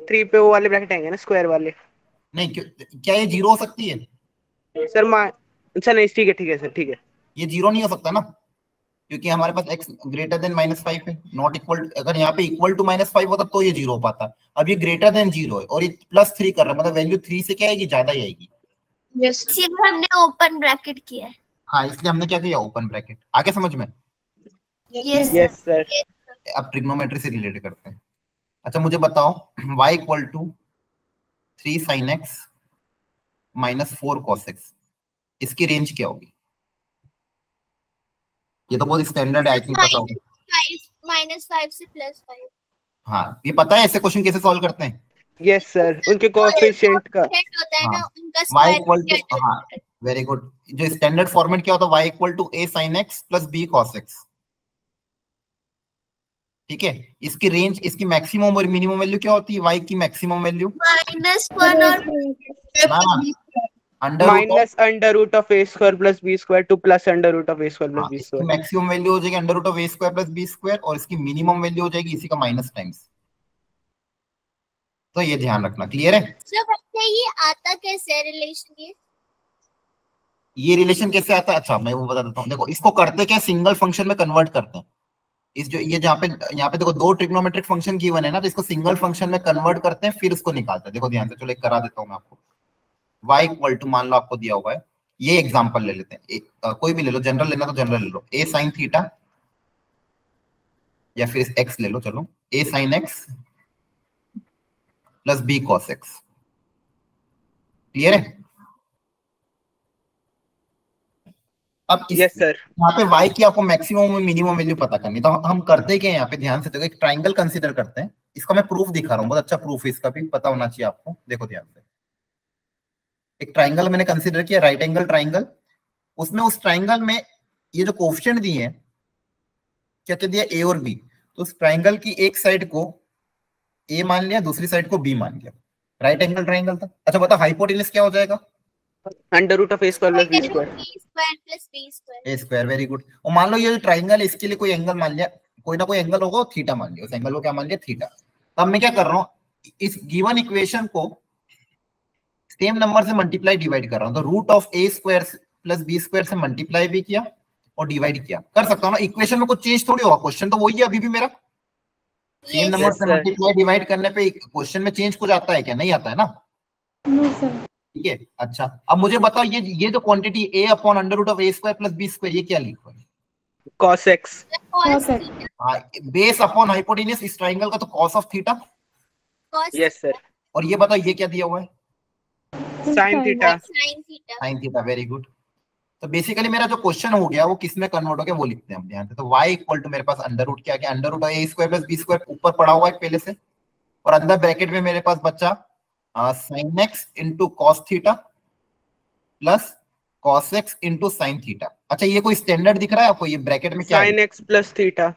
3 पे वो वाले ब्रैकेट आएंगे ना, स्क्वायर वाले। नहीं, क्या ये 0 हो सकती है? सर अच्छा नहीं, ठीक है सर, ठीक है। ये 0 नहीं हो सकता ना, क्योंकि हमारे पास x ग्रेटर देन -5 है, नॉट इक्वल, अगर यहाँ पे इक्वल टू -5 होता तो ये 0 हो पाता। अब ये ग्रेटर देन 0 है और ये +3 कर रहा है, मतलब वैल्यू 3 से क्या आएगी, ज्यादा ही आएगी। यस इसीलिए हमने ओपन ब्रैकेट किया है। हाँ, इसलिए हमने क्या किया, ओपन ब्रैकेट। आगे समझ में? Yes yes sir. अब ट्रिग्नोमेट्री से रिलेट करते हैं। अच्छा मुझे बताओ, y equal to 3 sin x -4 cos x, इसकी रेंज क्या होगी? ये तो बहुत स्टैंडर्ड है, आई थिंक पता होगा। -5 से +5। हाँ, ये पता है ऐसे क्वेश्चन कैसे सॉल्व करते हैं? यस सर, उनके कोएफिशिएंट का। होता है ना हाँ, उनका y स्क्वायर इक्वल टू, हाँ वेरी गुड, जो स्टैंडर्ड फॉर्मेट क्या होता है, y equal to a sin x plus b cos x। ठीक है, इसकी रेंज, इसकी मैक्सिमम और मिनिमम वैल्यू क्या होती है, y की मैक्सिमम वैल्यू -1 और under root of a square plus b square to plus under root of a square plus b इसकी स्क्वायर। मैक्सिमम वैल्यू हो जाएगी under root of a square plus b square, और इसकी मिनिमम वैल्यू हो जाएगी इसी का माइनस टाइम्स। तो ये ध्यान रखना, क्लियर है? सर बच्चे ये आता कैसे रिलेशन ये रिलेशन कैसे आता है? अच्छा मैं वो बता देता हूँ। देखो इसको करते क्या, सिंगल फंक्शन में कन्वर्ट करते हैं। इस जो ये यहाँ पे देखो दो ट्रिग्नोमेट्रिक फंक्शन गिवन है ना, तो इसको सिंगल फंक्शन में कन्वर्ट करते हैं, फिर उसको निकालते हैं। देखो ध्यान से, चलो एक करा देता हूँ मैं आपको। y इक्वल टू, मान लो आपको दिया हुआ है, ये एग्जांपल ले लेते हैं, कोई भी ले लो, जनरल लेना तो जनरल ले लो, a sin थीटा, या फिर x ले लो, चलो a sin x plus b cos x। Clear है? अब यस सर। यहाँ पे y की आपको मैक्सिमम और मिनिमम वैल्यू पता करनी, तो हम करते क्या हैं यहाँ पे, ध्यान से देखो, एक ट्राइंगल कंसीडर करते हैं। इसका मैं प्रूफ दिखा रहा हूँ, बहुत अच्छा प्रूफ है, इसका भी पता होना चाहिए आपको। देखो ध्यान से, एक ट्राइंगल मैंने कंसीडर किया, राइट एंगल ट्राइंगल। उसमें उस ट्राइंगल में ये जो कोफिशिएंट दिए हैं, क्या क्या दिया, a और b, तो उस ट्राइंगल की एक साइड को a मान लिया, दूसरी साइड को b मान लिया। राइट एंगल ट्राइंगल था। अच्छा बताओ हाइपोटेनस क्या हो जाएगा? Under root of a square plus b square. Plus b square. a square, very good. और मान लो ये जो ट्राइंगल है, इसके लिए कोई एंगल मान लिया, कोई ना कोई एंगल होगा, थीटा मान लिया, उस एंगल को क्या मान लिया, थीटा। अब मैं क्या कर रहा हूँ, इस गिवन इक्वेशन को सेम नंबर से मल्टीप्लाई डिवाइड कर रहा हूँ, तो root of a square plus b square से मल्टीप्लाई भी किया और डिवाइड किया। कर सकता हूँ ना, इक्वेशन में कुछ चेंज थोड़ी होगा, क्वेश्चन तो वही है अभी भी मेरा। सेम नंबर से मल्टीप्लाई डिवाइड करने पे क्वेश्चन में चेंज कुछ आता है क्या? नहीं आता है ना। No sir. ठीक है, अच्छा अब मुझे बताओ, ये जो quantity a upon under root of a square plus b square, ये क्या लिखा है? cos x। cos x। हाँ, बेस अपॉन हाइपोटेनस इस ट्राइंगल का, तो cos of theta. Yes sir. और ये बताओ ये क्या दिया हुआ है? sin theta. sin theta, very good. तो बेसिकली मेरा जो क्वेश्चन हो गया वो किस में कन्वर्ट हो गया, वो लिखते हैं हम ध्यान से। तो y इक्वल टू मेरे पास अंडर रूट क्या गया, under root a square plus b square ऊपर पड़ा हुआ है पहले से, और अंदर ब्रैकेट में मेरे पास बचा sin x into cos theta plus cos x into sin theta. अच्छा ये कोई स्टैंडर्ड दिख रहा है आपको, ये ब्रैकेट में क्या है? sin x plus theta.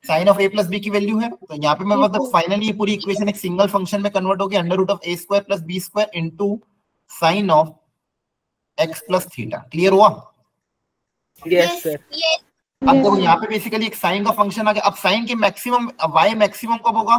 Sine of a plus b की वैल्यू है। तो यहाँ पे मैं मतलब फाइनली ये पूरी इक्वेशन एक सिंगल फंक्शन में कन्वर्ट होगी, under root of a square plus b square into sine of x plus theta. Clear हुआ? Yes sir. अब देखो यहाँ पे बेसिकली एक साइन का फंक्शन आ गया। अब साइन के मैक्सिमम, y मैक्सिमम कब होगा?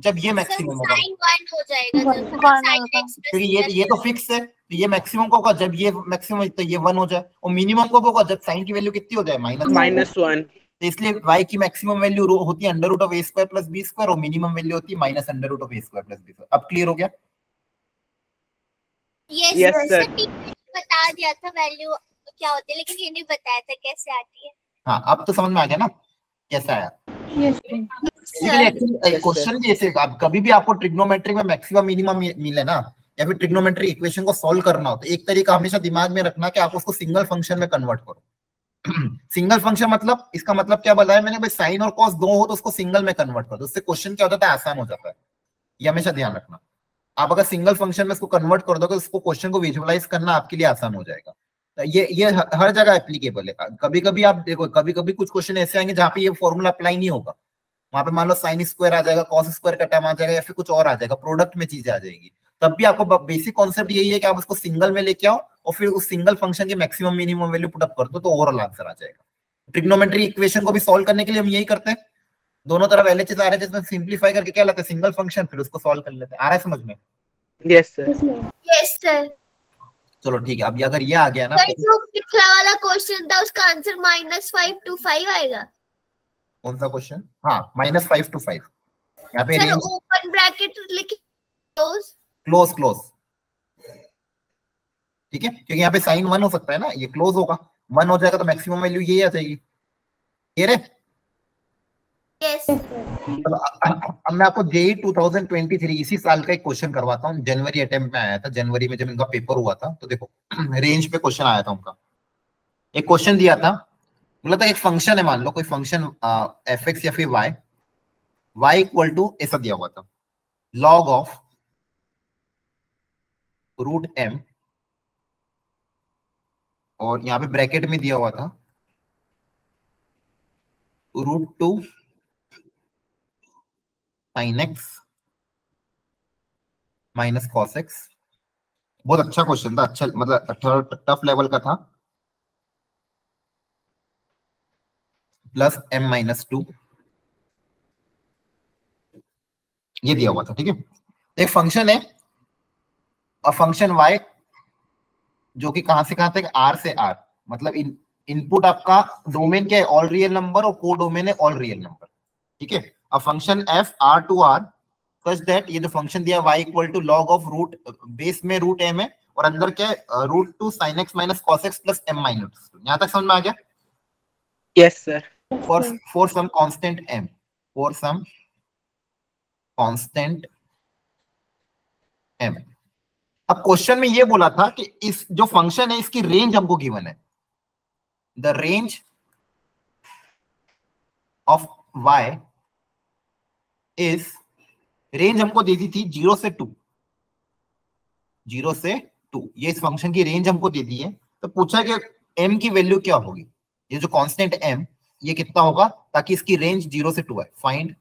जब ये मैक्सिमम होगा, sin 1 हो जाएगा जब sin x क्योंकि ये तो फिक्स है, तो ये मैक्सिमम कब होगा? जब ये मैक्सिमम, तो ये 1 हो जाए। और मिनिमम कब होगा? जब साइन की वैल्यू कितनी हो जाए, -1। तो इसलिए y की मैक्सिमम वैल्यू होती है under root of a square plus b square, और मिनिमम वैल्यू होती है minus under root of a square plus b square. अब क्लियर हो गया? Yes sir. बता दिया था वैल्यू क्या होती है, लेकिन ये नहीं बताया था कैसे आती है। हाँ, अब तो समझ में आ गया ना कैसा आया। Yes sir. क्वेश्चन जैसे अब कभी भी आपको ट्रिग्नोमेट्री में मैक्सिमम मिनिमम मिले ना, या फिर ट्रिग्नोमेट्री इक्वेशन को सॉल्व करना हो, तो एक तरीका हमेशा दिमाग में रखना कि आप उसको सिंगल फंक्शन में कन्वर्ट करो। सिंगल फंक्शन मतलब, इसका मतलब क्या बताया मैंने भाई, साइन और कॉस दो हो तो उसको सिंगल में कन्वर्ट करो, उससे क्वेश्चन क्या हो जाता है, आसान हो जाता है। ये हमेशा ध्यान रखना। आप अगर सिंगल फंक्शन में इसको कन्वर्ट कर दोगे, उसको क्वेश्चन को विजुअलाइज करना आपके लिए आसान हो जाएगा। ये हर जगह एप्लीकेबल है। कभी कभी आप देखो, कभी कभी कुछ क्वेश्चन ऐसे आएंगे जहाँ पे ये फॉर्मूला अप्लाई नहीं होगा, वहां पे मान लो साइन स्क्वायर आ जाएगा, कॉस स्क्वायर का टर्म आ जाएगा, या फिर कुछ और आ जाएगा, प्रोडक्ट में चीजें आ जाएगी। तब भी आपको बेसिक कॉन्सेप्ट यही है कि आप उसको सिंगल में लेके आओ और फिर उस सिंगल फंक्शन की maximum minimum value put up कर दो, तो ओवरऑल आंसर आ जाएगा। ट्रिग्नोमेट्री इक्वेशन को भी सॉल्व करने के लिए हम यही करते हैं, दोनों तरफ एलएचएस आरएचएस में सिंपलीफाई करके क्या लाते हैं, सिंगल फंक्शन, फिर उसको सॉल्व कर लेते हैं। आ रहा है समझ में? Yes sir. Yes sir. चलो ठीक है, अब अगर ये आ गया ना सर जो पिछला वाला क्वेश्चन था उसका आंसर -5 to 5 आएगा। कौन सा क्वेश्चन? हाँ, -5 to 5। यहाँ पे सर रेंज ओपन ब्रैकेट लिखे क्लोज क्लोज क्लोज, ठीक है, क्योंकि यहाँ पे साइन 1 हो सकता है ना, ये क्लोज होगा, 1 हो जाएगा तो मैक्सिमम वैल्यू यही आ जाएगी। ये रे यस। अब मैं आपको जेई 2023 इसी साल का एक क्वेश्चन करवाता हूँ, जनवरी अटेम्प्ट में आया था, जनवरी में जब इनका पेपर हुआ था, तो देखो रेंज पे क्वेश्चन आया था उनका। एक क्वेश्चन दिया था, बोला था एक फंक्शन है, मान लो कोई फंक्शन एफ एक्स या फिर वाई इक्वल टू ऐसा दिया हुआ था, लॉग ऑफ रूट एम, और यहाँ पे ब्रैकेट में दिया हुआ था √2 sin x minus cos x। बहुत अच्छा क्वेश्चन था, अच्छा मतलब टफ लेवल का था। प्लस m-2 ये दिया हुआ था, ठीक है। एक फंक्शन है, और फंक्शन y जो कि कहां से कहां तक, r से r, मतलब इनपुट आपका डोमेन क्या है, ऑल रियल नंबर, और को डोमेन है ऑल रियल नंबर, ठीक है। अब function f r to r such that ये जो फंक्शन दिया y equal to log of root, base में रूट m है और अंदर क्या है, √2 sin x minus cos x plus m-2। यहां तक समझ में आ गया? Yes sir. For some constant m, for some constant m। अब क्वेश्चन में ये बोला था कि इस जो फंक्शन है इसकी रेंज हमको गिवन है, the range of y is, range हमको दे दी थी 0 से 2, 0 से 2, ये इस फंक्शन की रेंज हमको दे दी है। तो पूछा कि m की वैल्यू क्या होगी, ये जो कांस्टेंट m ये कितना होगा, ताकि इसकी रेंज 0 से 2 है। फाइंड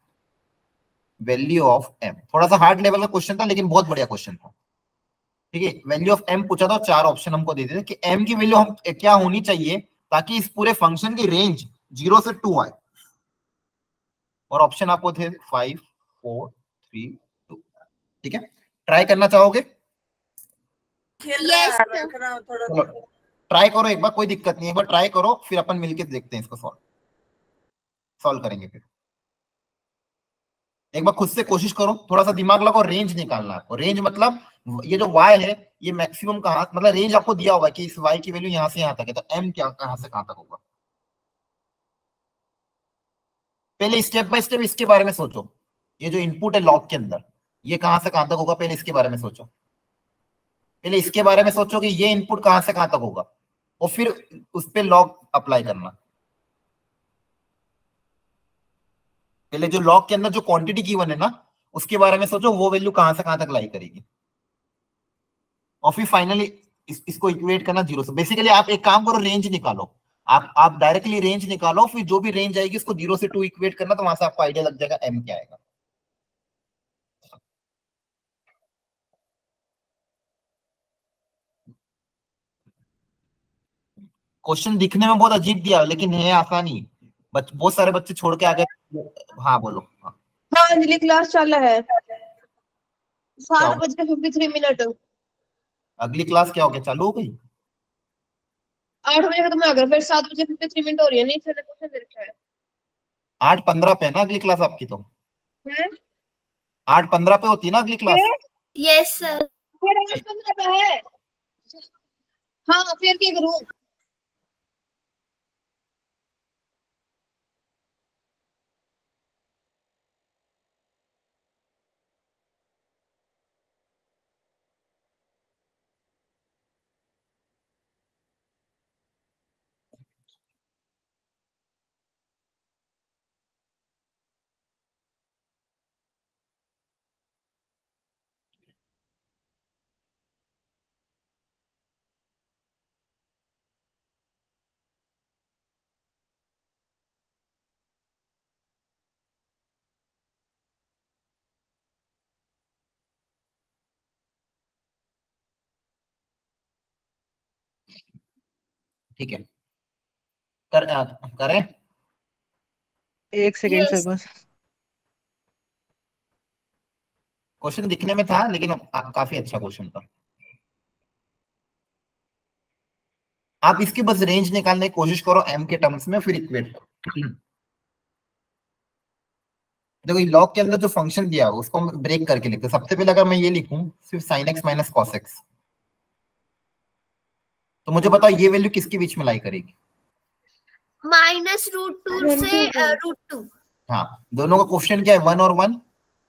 वैल्यू ऑफ m, थोड़ा सा हार्ड लेवल का क्वेश्चन था लेकिन बहुत बढ़िया क्वेश्चन था, ठीक है। वैल्यू ऑफ m पूछा था, 4 ऑप्शन हमको दे दिए थे कि m की वैल्यू हम क्या होनी चाहिए ताकि इस पूरे फंक्शन की रेंज 0 से 2 आए, और ऑप्शन आपको थे 5 4 3 2, ठीक है। ट्राई करना चाहोगे? यस। चलो ट्राई करो एक बार, कोई दिक्कत नहीं है, एक बार ट्राई करो, फिर अपन मिलके देखते हैं इसको सॉल्व करेंगे। फिर एक बार खुद से कोशिश करो, थोड़ा सा दिमाग लगाओ, रेंज निकालना है आपको। रेंज मतलब ये जो y है ये मैक्सिमम कहां, मतलब रेंज आपको दिया होगा कि इस y की वैल्यू यहां से यहां तक है, तो m क्या कहां से कहां तक होगा। पहले स्टेप बाय स्टेप इसके बारे में सोचो, ये जो इनपुट है लॉग के अंदर ये कहां से कहां तक होगा, पहले इसके बारे में सोचो। पहले इसके बारे में सोचो कि ये इनपुट कहां से कहां तक होगा, और फिर उस पर लॉग अप्लाई करना। पहले जो लॉग के अंदर जो क्वांटिटी गिवन है ना उसके बारे में सोचो, वो वैल्यू कहां से कहां तक लाई करेगी, और फिर फाइनली इसको इक्वेट करना 0 से। बेसिकली आप एक काम करो, रेंज निकालो, आप डायरेक्टली रेंज निकालो, फिर जो भी रेंज आएगी उसको 0 से 2 इक्वेट करना, तो वहां से आपको आइडिया लग जाएगा m क्या आएगा। क्वेश्चन दिखने में बहुत अजीब दिया लेकिन है आसानी, बहुत सारे बच्चे छोड़ के आ गए। हाँ बोलो। हाँ, हाँ अंजलि क्लास चल रहा है, क्या 7 हो, बज के 53 मिनट। अगली क्लास क्या हो गया, चालू हो गई? 8 बजे खत्म हो गया, फिर 7 बजे 53 मिनट हो रही है, नहीं चले क्वेश्चन दे रखा है। 8:15 पे है ना अगली क्लास आपकी, तो हैं? 8:15 पे होती है ना अगली क्लास। Yes sir. फिर 8:15 पे है। हाँ फिर क्या करूँ? ठीक है, करें? एक सेकेंड सर Yes. बस। क्वेश्चन दिखने में था लेकिन काफी अच्छा क्वेश्चन था। आप इसकी बस रेंज निकालने की कोशिश करो एम के टर्म्स में, फिर इक्वेट करो। देखो ये लॉग के अंदर जो फंक्शन दिया है उसको हम ब्रेक करके लिखते हैं। सबसे पहले अगर मैं ये लिखूं सिर्फ sin x minus cos x, तो मुझे बताओ ये वैल्यू किसके बीच में लाई करेगी? -√2 से √2। हाँ, दोनों का कोएफिशिएंट क्या है? 1 और 1,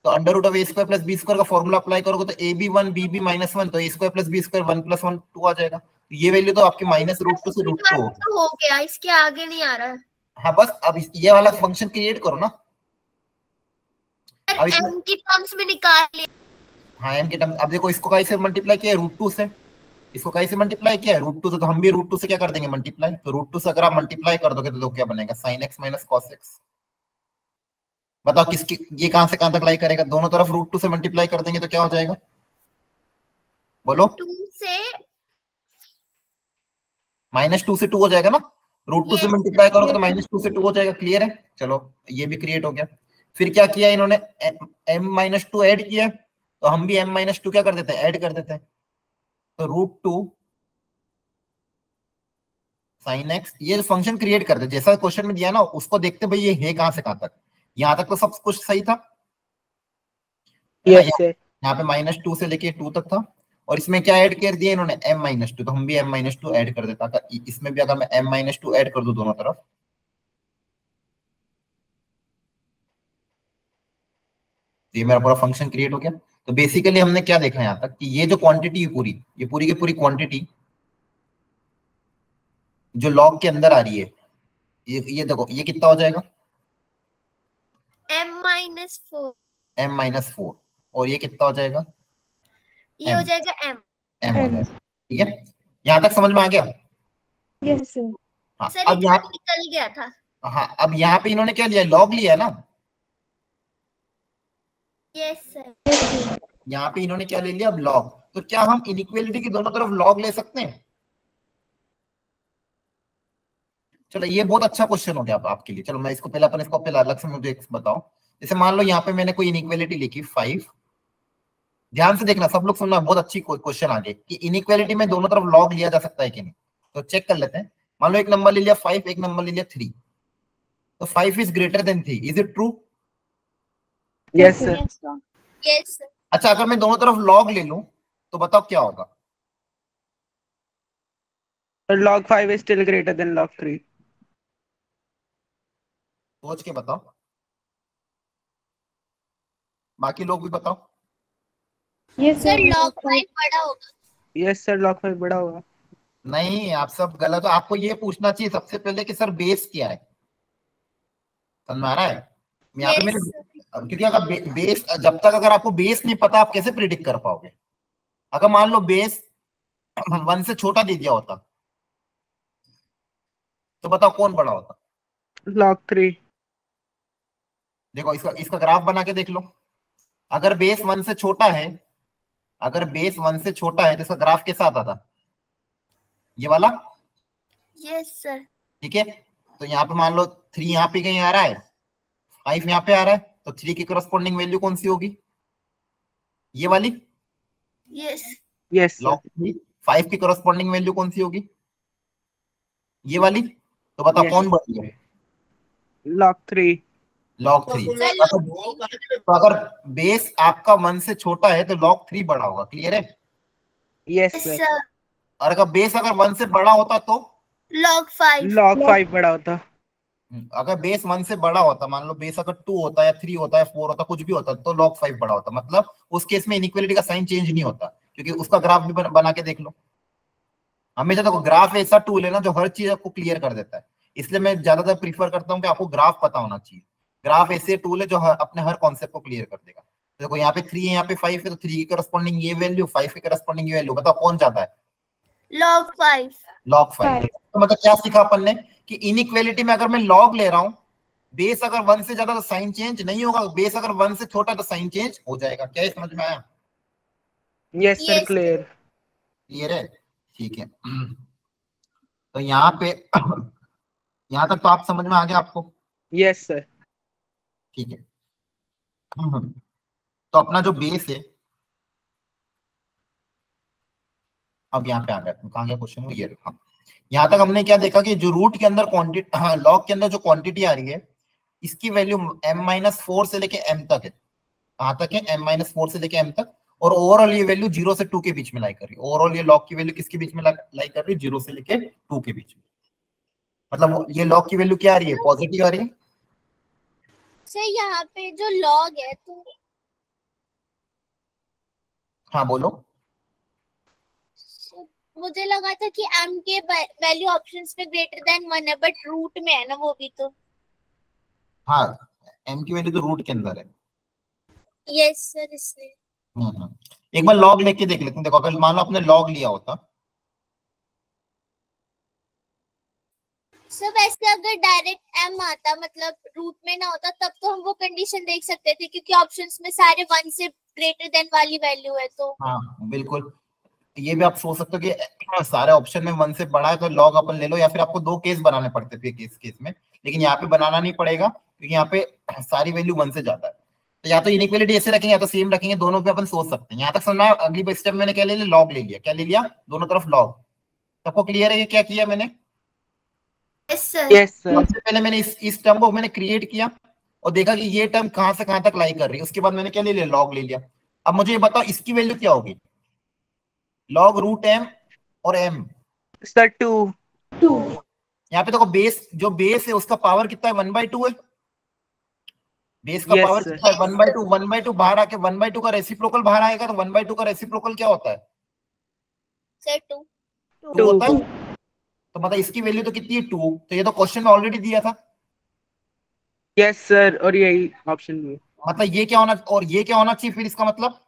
तो under root of a square plus b square का फॉर्मूला अप्लाई करोगे तो ए बी 1 बी बी -1, तो a square plus b square 1 + 1 2 आ जाएगा। तो ये वैल्यू तो आपकी -√2 से √2 होगी। तो हो गया, इसके आगे नहीं आ रहा है। हाँ बस अब ये वाला फंक्शन क्रिएट करो ना। अब m की टर्म्स में निकाल लिया। हाँ m के टर्म, अब देखो इसको कैसे मल्टीप्लाई किया है? √2 से। इसको कैसे मल्टीप्लाई किया है? √2 से, तो हम भी √2 से क्या कर देंगे? मल्टीप्लाई। तो √2 से अगर आप मल्टीप्लाई कर दोगे तो क्या बनेगा? sin x minus cos x। बताओ किसकी, ये कहां से कहां तक लाई करेगा? दोनों तरफ √2 से मल्टीप्लाई कर देंगे तो क्या हो जाएगा? बोलो। 2 से -2 से 2 हो जाएगा ना। √2 से मल्टीप्लाई करोगे तो -2 से 2 हो जाएगा। क्लियर है? चलो ये भी क्रिएट हो गया। फिर क्या किया इन्होंने? m-2 ऐड किया, तो हम भी m-2 क्या कर देते हैं? ऐड कर देते हैं। तो √2 sin x, ये फंक्शन क्रिएट करते, जैसा क्वेश्चन में दिया ना उसको देखते भाई ये है कहां से कहां तक। यहां तक तो सब कुछ सही था। Yes sir. यहाँ पे -2 से लेके 2 तक था, और इसमें क्या ऐड कर दिया इन्होंने? m-2, तो हम भी m-2 ऐड कर देता। इसमें भी अगर मैं m-2 ऐड कर दूं दोनों तरफ, ये मेरा पूरा फंक्शन क्रिएट हो गया। तो बेसिकली हमने क्या देखा यहाँ तक कि ये जो क्वांटिटी पूरी, ये पूरी की पूरी क्वांटिटी जो लॉग के अंदर आ रही है, ये देखो ये कितना हो जाएगा? m-4। m-4, और ये कितना हो जाएगा? ये हो जाएगा m। m हो जाएगा। ठीक है, यहाँ तक समझ में आ गया? Yes sir. हाँ, सर अब यहाँ, निकल गया था। हाँ अब यहाँ पे इन्होंने क्या लिया? लॉग लिया है ना। Yes sir. यहाँ पे इन्होंने क्या ले लिया? अब लॉग। तो क्या हम इनइक्वालिटी की दोनों तरफ लॉग ले सकते हैं? चलो ये बहुत अच्छा क्वेश्चन हो गया आपके लिए। चलो मैं इसको पहले अपन इसको पहले अलग से मुझे एक बताओ। जैसे मान लो यहाँ पे मैंने कोई इनइक्वालिटी लिखी 5, ध्यान से देखना सब लोग, सुनना, बहुत अच्छी क्वेश्चन आ गई कि इनइक्वालिटी में दोनों तरफ लॉग लिया जा सकता है कि नहीं। तो चेक कर लेते हैं। मान लो एक नंबर ले लिया 5, एक नंबर ले लिया 3, तो 5 is greater than 3, is it true? Yes sir. Yes sir. अच्छा अगर मैं दोनों तरफ लॉग ले लूं तो बताओ क्या होगा? log 5 is still greater than log 3. सोच के बताओ, बाकी लोग भी बताओ। Yes sir sir. log 5 बड़ा होगा। यस सर, log 5 बड़ा होगा। नहीं, आप सब गलत हो। आपको ये पूछना चाहिए सबसे पहले कि सर बेस क्या है। समझ में आ रहा है? यहाँ पे मैंने, क्योंकि अगर बेस, जब तक अगर आपको बेस नहीं पता आप कैसे प्रिडिक्ट कर पाओगे? अगर मान लो बेस 1 से छोटा दे दिया होता तो बताओ कौन बड़ा होता? log 3. देखो इसका ग्राफ बना के देख लो। अगर बेस 1 से छोटा है, अगर बेस 1 से छोटा है तो इसका ग्राफ कैसा आता था? ये वाला। Yes sir. ठीक है, तो यहाँ पे मान लो 3 यहाँ पे कहीं आ रहा है, 5 यहाँ पे आ रहा है, तो 3 की करस्पॉन्डिंग वैल्यू कौन सी होगी? ये वाली। यस। यस लॉग 5 की करस्पॉन्डिंग वैल्यू कौन सी होगी? ये वाली। तो बताओ Yes. कौन बड़ी है? log 3. log 3। तो अगर बेस आपका 1 से छोटा है तो log 3 बड़ा होगा। क्लियर है? Yes yes sir. सर। और अगर बेस अगर 1 से बड़ा होता तो? log 5। log 5 बड़ा होता। अगर बेस 1 से बड़ा होता, मान लो बेस अगर 2 होता या 3 होता या 4 होता, कुछ भी होता, तो log 5 बड़ा होता। मतलब उस केस में इनइक्वालिटी का साइन चेंज नहीं होता, क्योंकि उसका ग्राफ भी बना के देख लो। हमेशा देखो ग्राफ ऐसा टूल है ना जो हर चीज आपको क्लियर कर देता है, इसलिए मैं ज्यादातर प्रीफर करता हूँ कि आपको ग्राफ पता होना चाहिए। ग्राफ ऐसे टूल है जो अपने हर कॉन्सेप्ट को क्लियर कर देगा। देखो यहाँ पे 3 है, यहाँ पे 5 है, तो 3 की करस्पॉन्डिंग ये वैल्यू, 5 की करस्पॉन्डिंग ये वैल्यू, बताओ कौन ज्यादा है? log 5। log 5। तो मतलब क्या सीखा अपन ने कि इनइक्वालिटी में अगर मैं log ले रहा हूँ, बेस अगर 1 से ज्यादा तो साइन चेंज नहीं होगा, बेस अगर 1 से छोटा तो साइन चेंज हो जाएगा। क्या समझ में आया? Yes sir, clear. क्लियर है? ठीक है। तो यहाँ पे यहाँ तक तो आप समझ में आ गया आपको? Yes sir. ठीक है। तो अपना जो बेस है, अब यहाँ पे आ गया, कहाँ गया क्वेश्चन? ये रखा। यहाँ तक हमने क्या देखा कि जो रूट के अंदर क्वांटिटी, हाँ, लॉग के अंदर जो क्वांटिटी आ रही है इसकी वैल्यू m-4 से लेके m तक है। कहाँ तक है? m-4 से लेके m तक। और ओवरऑल ये वैल्यू 0 से 2 के बीच में लाई कर रही है। ओवरऑल ये लॉग की वैल्यू किसके बीच में लाई कर रही है? 0 से लेके 2 के बीच में। मतलब ये लॉग की वैल्यू क्या आ रही है? पॉजिटिव आ रही है। सर यहाँ पे जो लॉग है तो हाँ बोलो। मुझे लगा था कि m के वैल्यू ऑप्शंस में ग्रेटर देन 1 है, बट रूट में है ना वो भी तो। हाँ, m की वैल्यू तो रूट के अंदर है। यस सर, इसलिए। एक बार लॉग लेके देख लेते हैं। देखो अगर मान लो आपने लॉग लिया होता, सर वैसे अगर डायरेक्ट m आता मतलब रूट में ना होता तब तो हम वो कंडीशन देख सकते थे, क्योंकि ऑप्शंस में सारे 1 से ग्रेटर देन वाली वैल्यू है तो। हाँ बिल्कुल, ये भी आप सोच सकते हो कि सारे ऑप्शन में 1 से बड़ा है तो लॉग अपन ले लो, या फिर आपको 2 केस बनाने पड़ते थे केस में, लेकिन यहाँ पे बनाना नहीं पड़ेगा क्योंकि यहाँ पे सारी वैल्यू 1 से ज्यादा है। तो या तो इनइक्वालिटी ऐसे रखेंगे या तो सेम रखेंगे, दोनों पे अपन सोच सकते हैं। यहाँ तक समझना है? अगली स्टेप मैंने क्या ले लिया? लॉग ले लिया। क्या ले लिया? दोनों तरफ लॉग। सबको क्लियर है ये क्या किया मैंने? Yes sir. Yes sir. सबसे पहले मैंने इस टर्म को मैंने क्रिएट किया और देखा कि ये टर्म कहां से कहां तक लाई कर रही है। उसके बाद मैंने क्या ले लिया? लॉग ले लिया। अब मुझे ये बताओ इसकी वैल्यू क्या होगी? लॉग रूट m और m। सर 2। यहाँ पे देखो बेस, जो बेस है उसका पावर कितना है? 1/2 है। बेस का Yes, पावर sir. कितना है? 1/2। 1/2 बाहर आके 1/2 का रेसिप्रोकल बाहर आएगा, तो 1/2 का रेसिप्रोकल क्या होता है? सर 2। 2 होता है। तो मतलब इसकी वैल्यू तो कितनी है? 2। तो ये तो क्वेश्चन में ऑलरेडी दिया था। यस सर, और यही ऑप्शन भी है। मतलब ये क्या होना, और ये क्या होना चाहिए फिर? इसका मतलब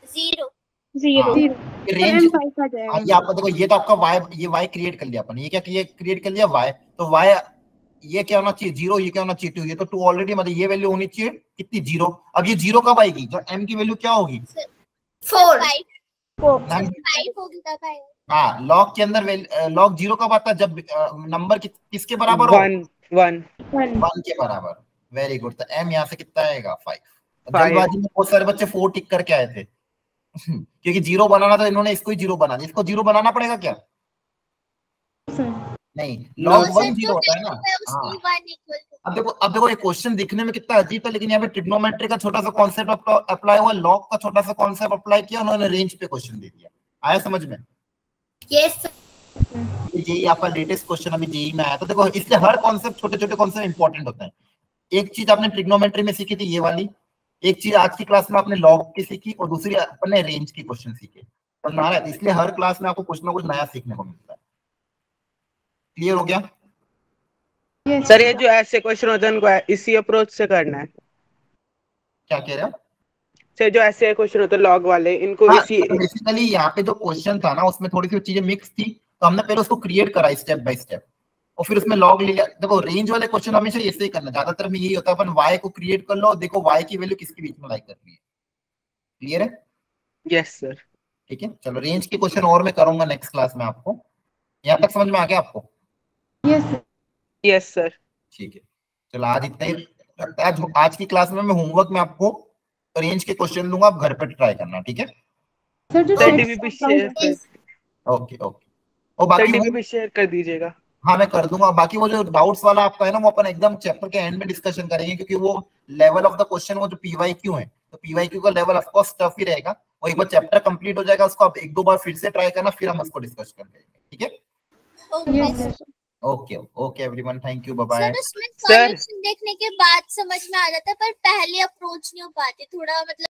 0। रेंज। ये आपका देखो, ये तो आपका y, ये y क्रिएट कर लिया अपन। ये क्या क्रिएट कर लिया? y। तो y ये क्या होना चाहिए? 0। ये क्या होना चाहिए? 2। ये तो 2 ऑलरेडी, मतलब ये वैल्यू होनी चाहिए कितनी? 0। अब ये 0 कब आएगी? जब m की वैल्यू क्या होगी? 4। 5 होगी तब आएगा। हाँ, लॉग के अंदर लॉग 0 कब आता है? जब नंबर किसके बराबर हो? 1 के बराबर। Very good. तो m यहाँ से कितना आएगा? 5। जल्दबाजी में बहुत सारे बच्चे 4 टिक करके आए थे क्योंकि 0 बनाना था, इन्होंने इसको ही 0 बना दिया। इसको 0 बनाना पड़ेगा क्या? नहीं, लॉग 1 0 होता है ना। हाँ, अब देखो ये क्वेश्चन दिखने में कितना अजीब था, लेकिन यहाँ पे ट्रिग्नोमेट्री का छोटा सा कॉन्सेप्ट अप्लाई हुआ, लॉग का छोटा सा कॉन्सेप्ट अप्लाई किया, उन्होंने रेंज पे क्वेश्चन दे दिया। आया समझ में? यस। जेई आपका लेटेस्ट क्वेश्चन अभी जेई में आया था। देखो इसलिए हर कॉन्सेप्ट, छोटे छोटे कॉन्सेप्ट इंपॉर्टेंट होते हैं। एक चीज आपने ट्रिग्नोमेट्री में सीखी थी ये वाली, एक चीज आज की क्लास में आपने लॉग की सीखी, और दूसरी अपने रेंज की क्वेश्चन सीखे। और ना है, इसलिए हर क्लास में आपको कुछ ना कुछ नया सीखने को मिलता है। क्लियर हो गया? सर ये जो ऐसे क्वेश्चन होते हैं उनको इसी अप्रोच से करना है। क्या कह रहे हो? सर जो ऐसे क्वेश्चन होते हैं लॉग वाले, इनको हाँ, इसी बेसिकली यहाँ पे जो क्वेश्चन था ना उसमें थोड़ी सी चीजें मिक्स थी, तो हमने पहले उसको क्रिएट करा स्टेप बाय स्टेप, और फिर उसमें लॉग लिया। देखो रेंज वाले क्वेश्चन हमेशा ऐसे ही करना, ज्यादातर में यही होता है, अपन y को क्रिएट कर लो, देखो y की वैल्यू किसके बीच में लाई कर रही है। क्लियर है? Yes sir. ठीक है, चलो रेंज के क्वेश्चन और मैं करूंगा नेक्स्ट क्लास में आपको। यहाँ तक समझ में आ गया आपको? Yes sir. ठीक है, चलो आज इतना ही। आज की क्लास में मैं होमवर्क में आपको रेंज के क्वेश्चन दूंगा, आप घर पे ट्राई करना। ठीक है सर डीबी शेयर कर, ओके ओके। और बाकी डीबी शेयर कर दीजिएगा। हाँ मैं कर दूंगा। बाकी वो जो डाउट्स वाला आपका है ना, वो अपन एकदम चैप्टर के एंड में डिस्कशन करेंगे, क्योंकि वो लेवल ऑफ द क्वेश्चन, वो जो पीवाईक्यू है, तो पीवाईक्यू का लेवल ऑफ कोर्स टफ ही रहेगा। और एक बार चैप्टर कंप्लीट हो जाएगा, उसको आप एक दो बार फिर से ट्राई करना, फिर हम उसको डिस्कस कर लेंगे। ठीक है? Okay okay everyone, thank you, bye bye. Sir उसमें सॉल्यूशन देखने के बाद समझ में आ जाता है, पर पहले अप्रोच नहीं हो पाती, थोड़ा मतलब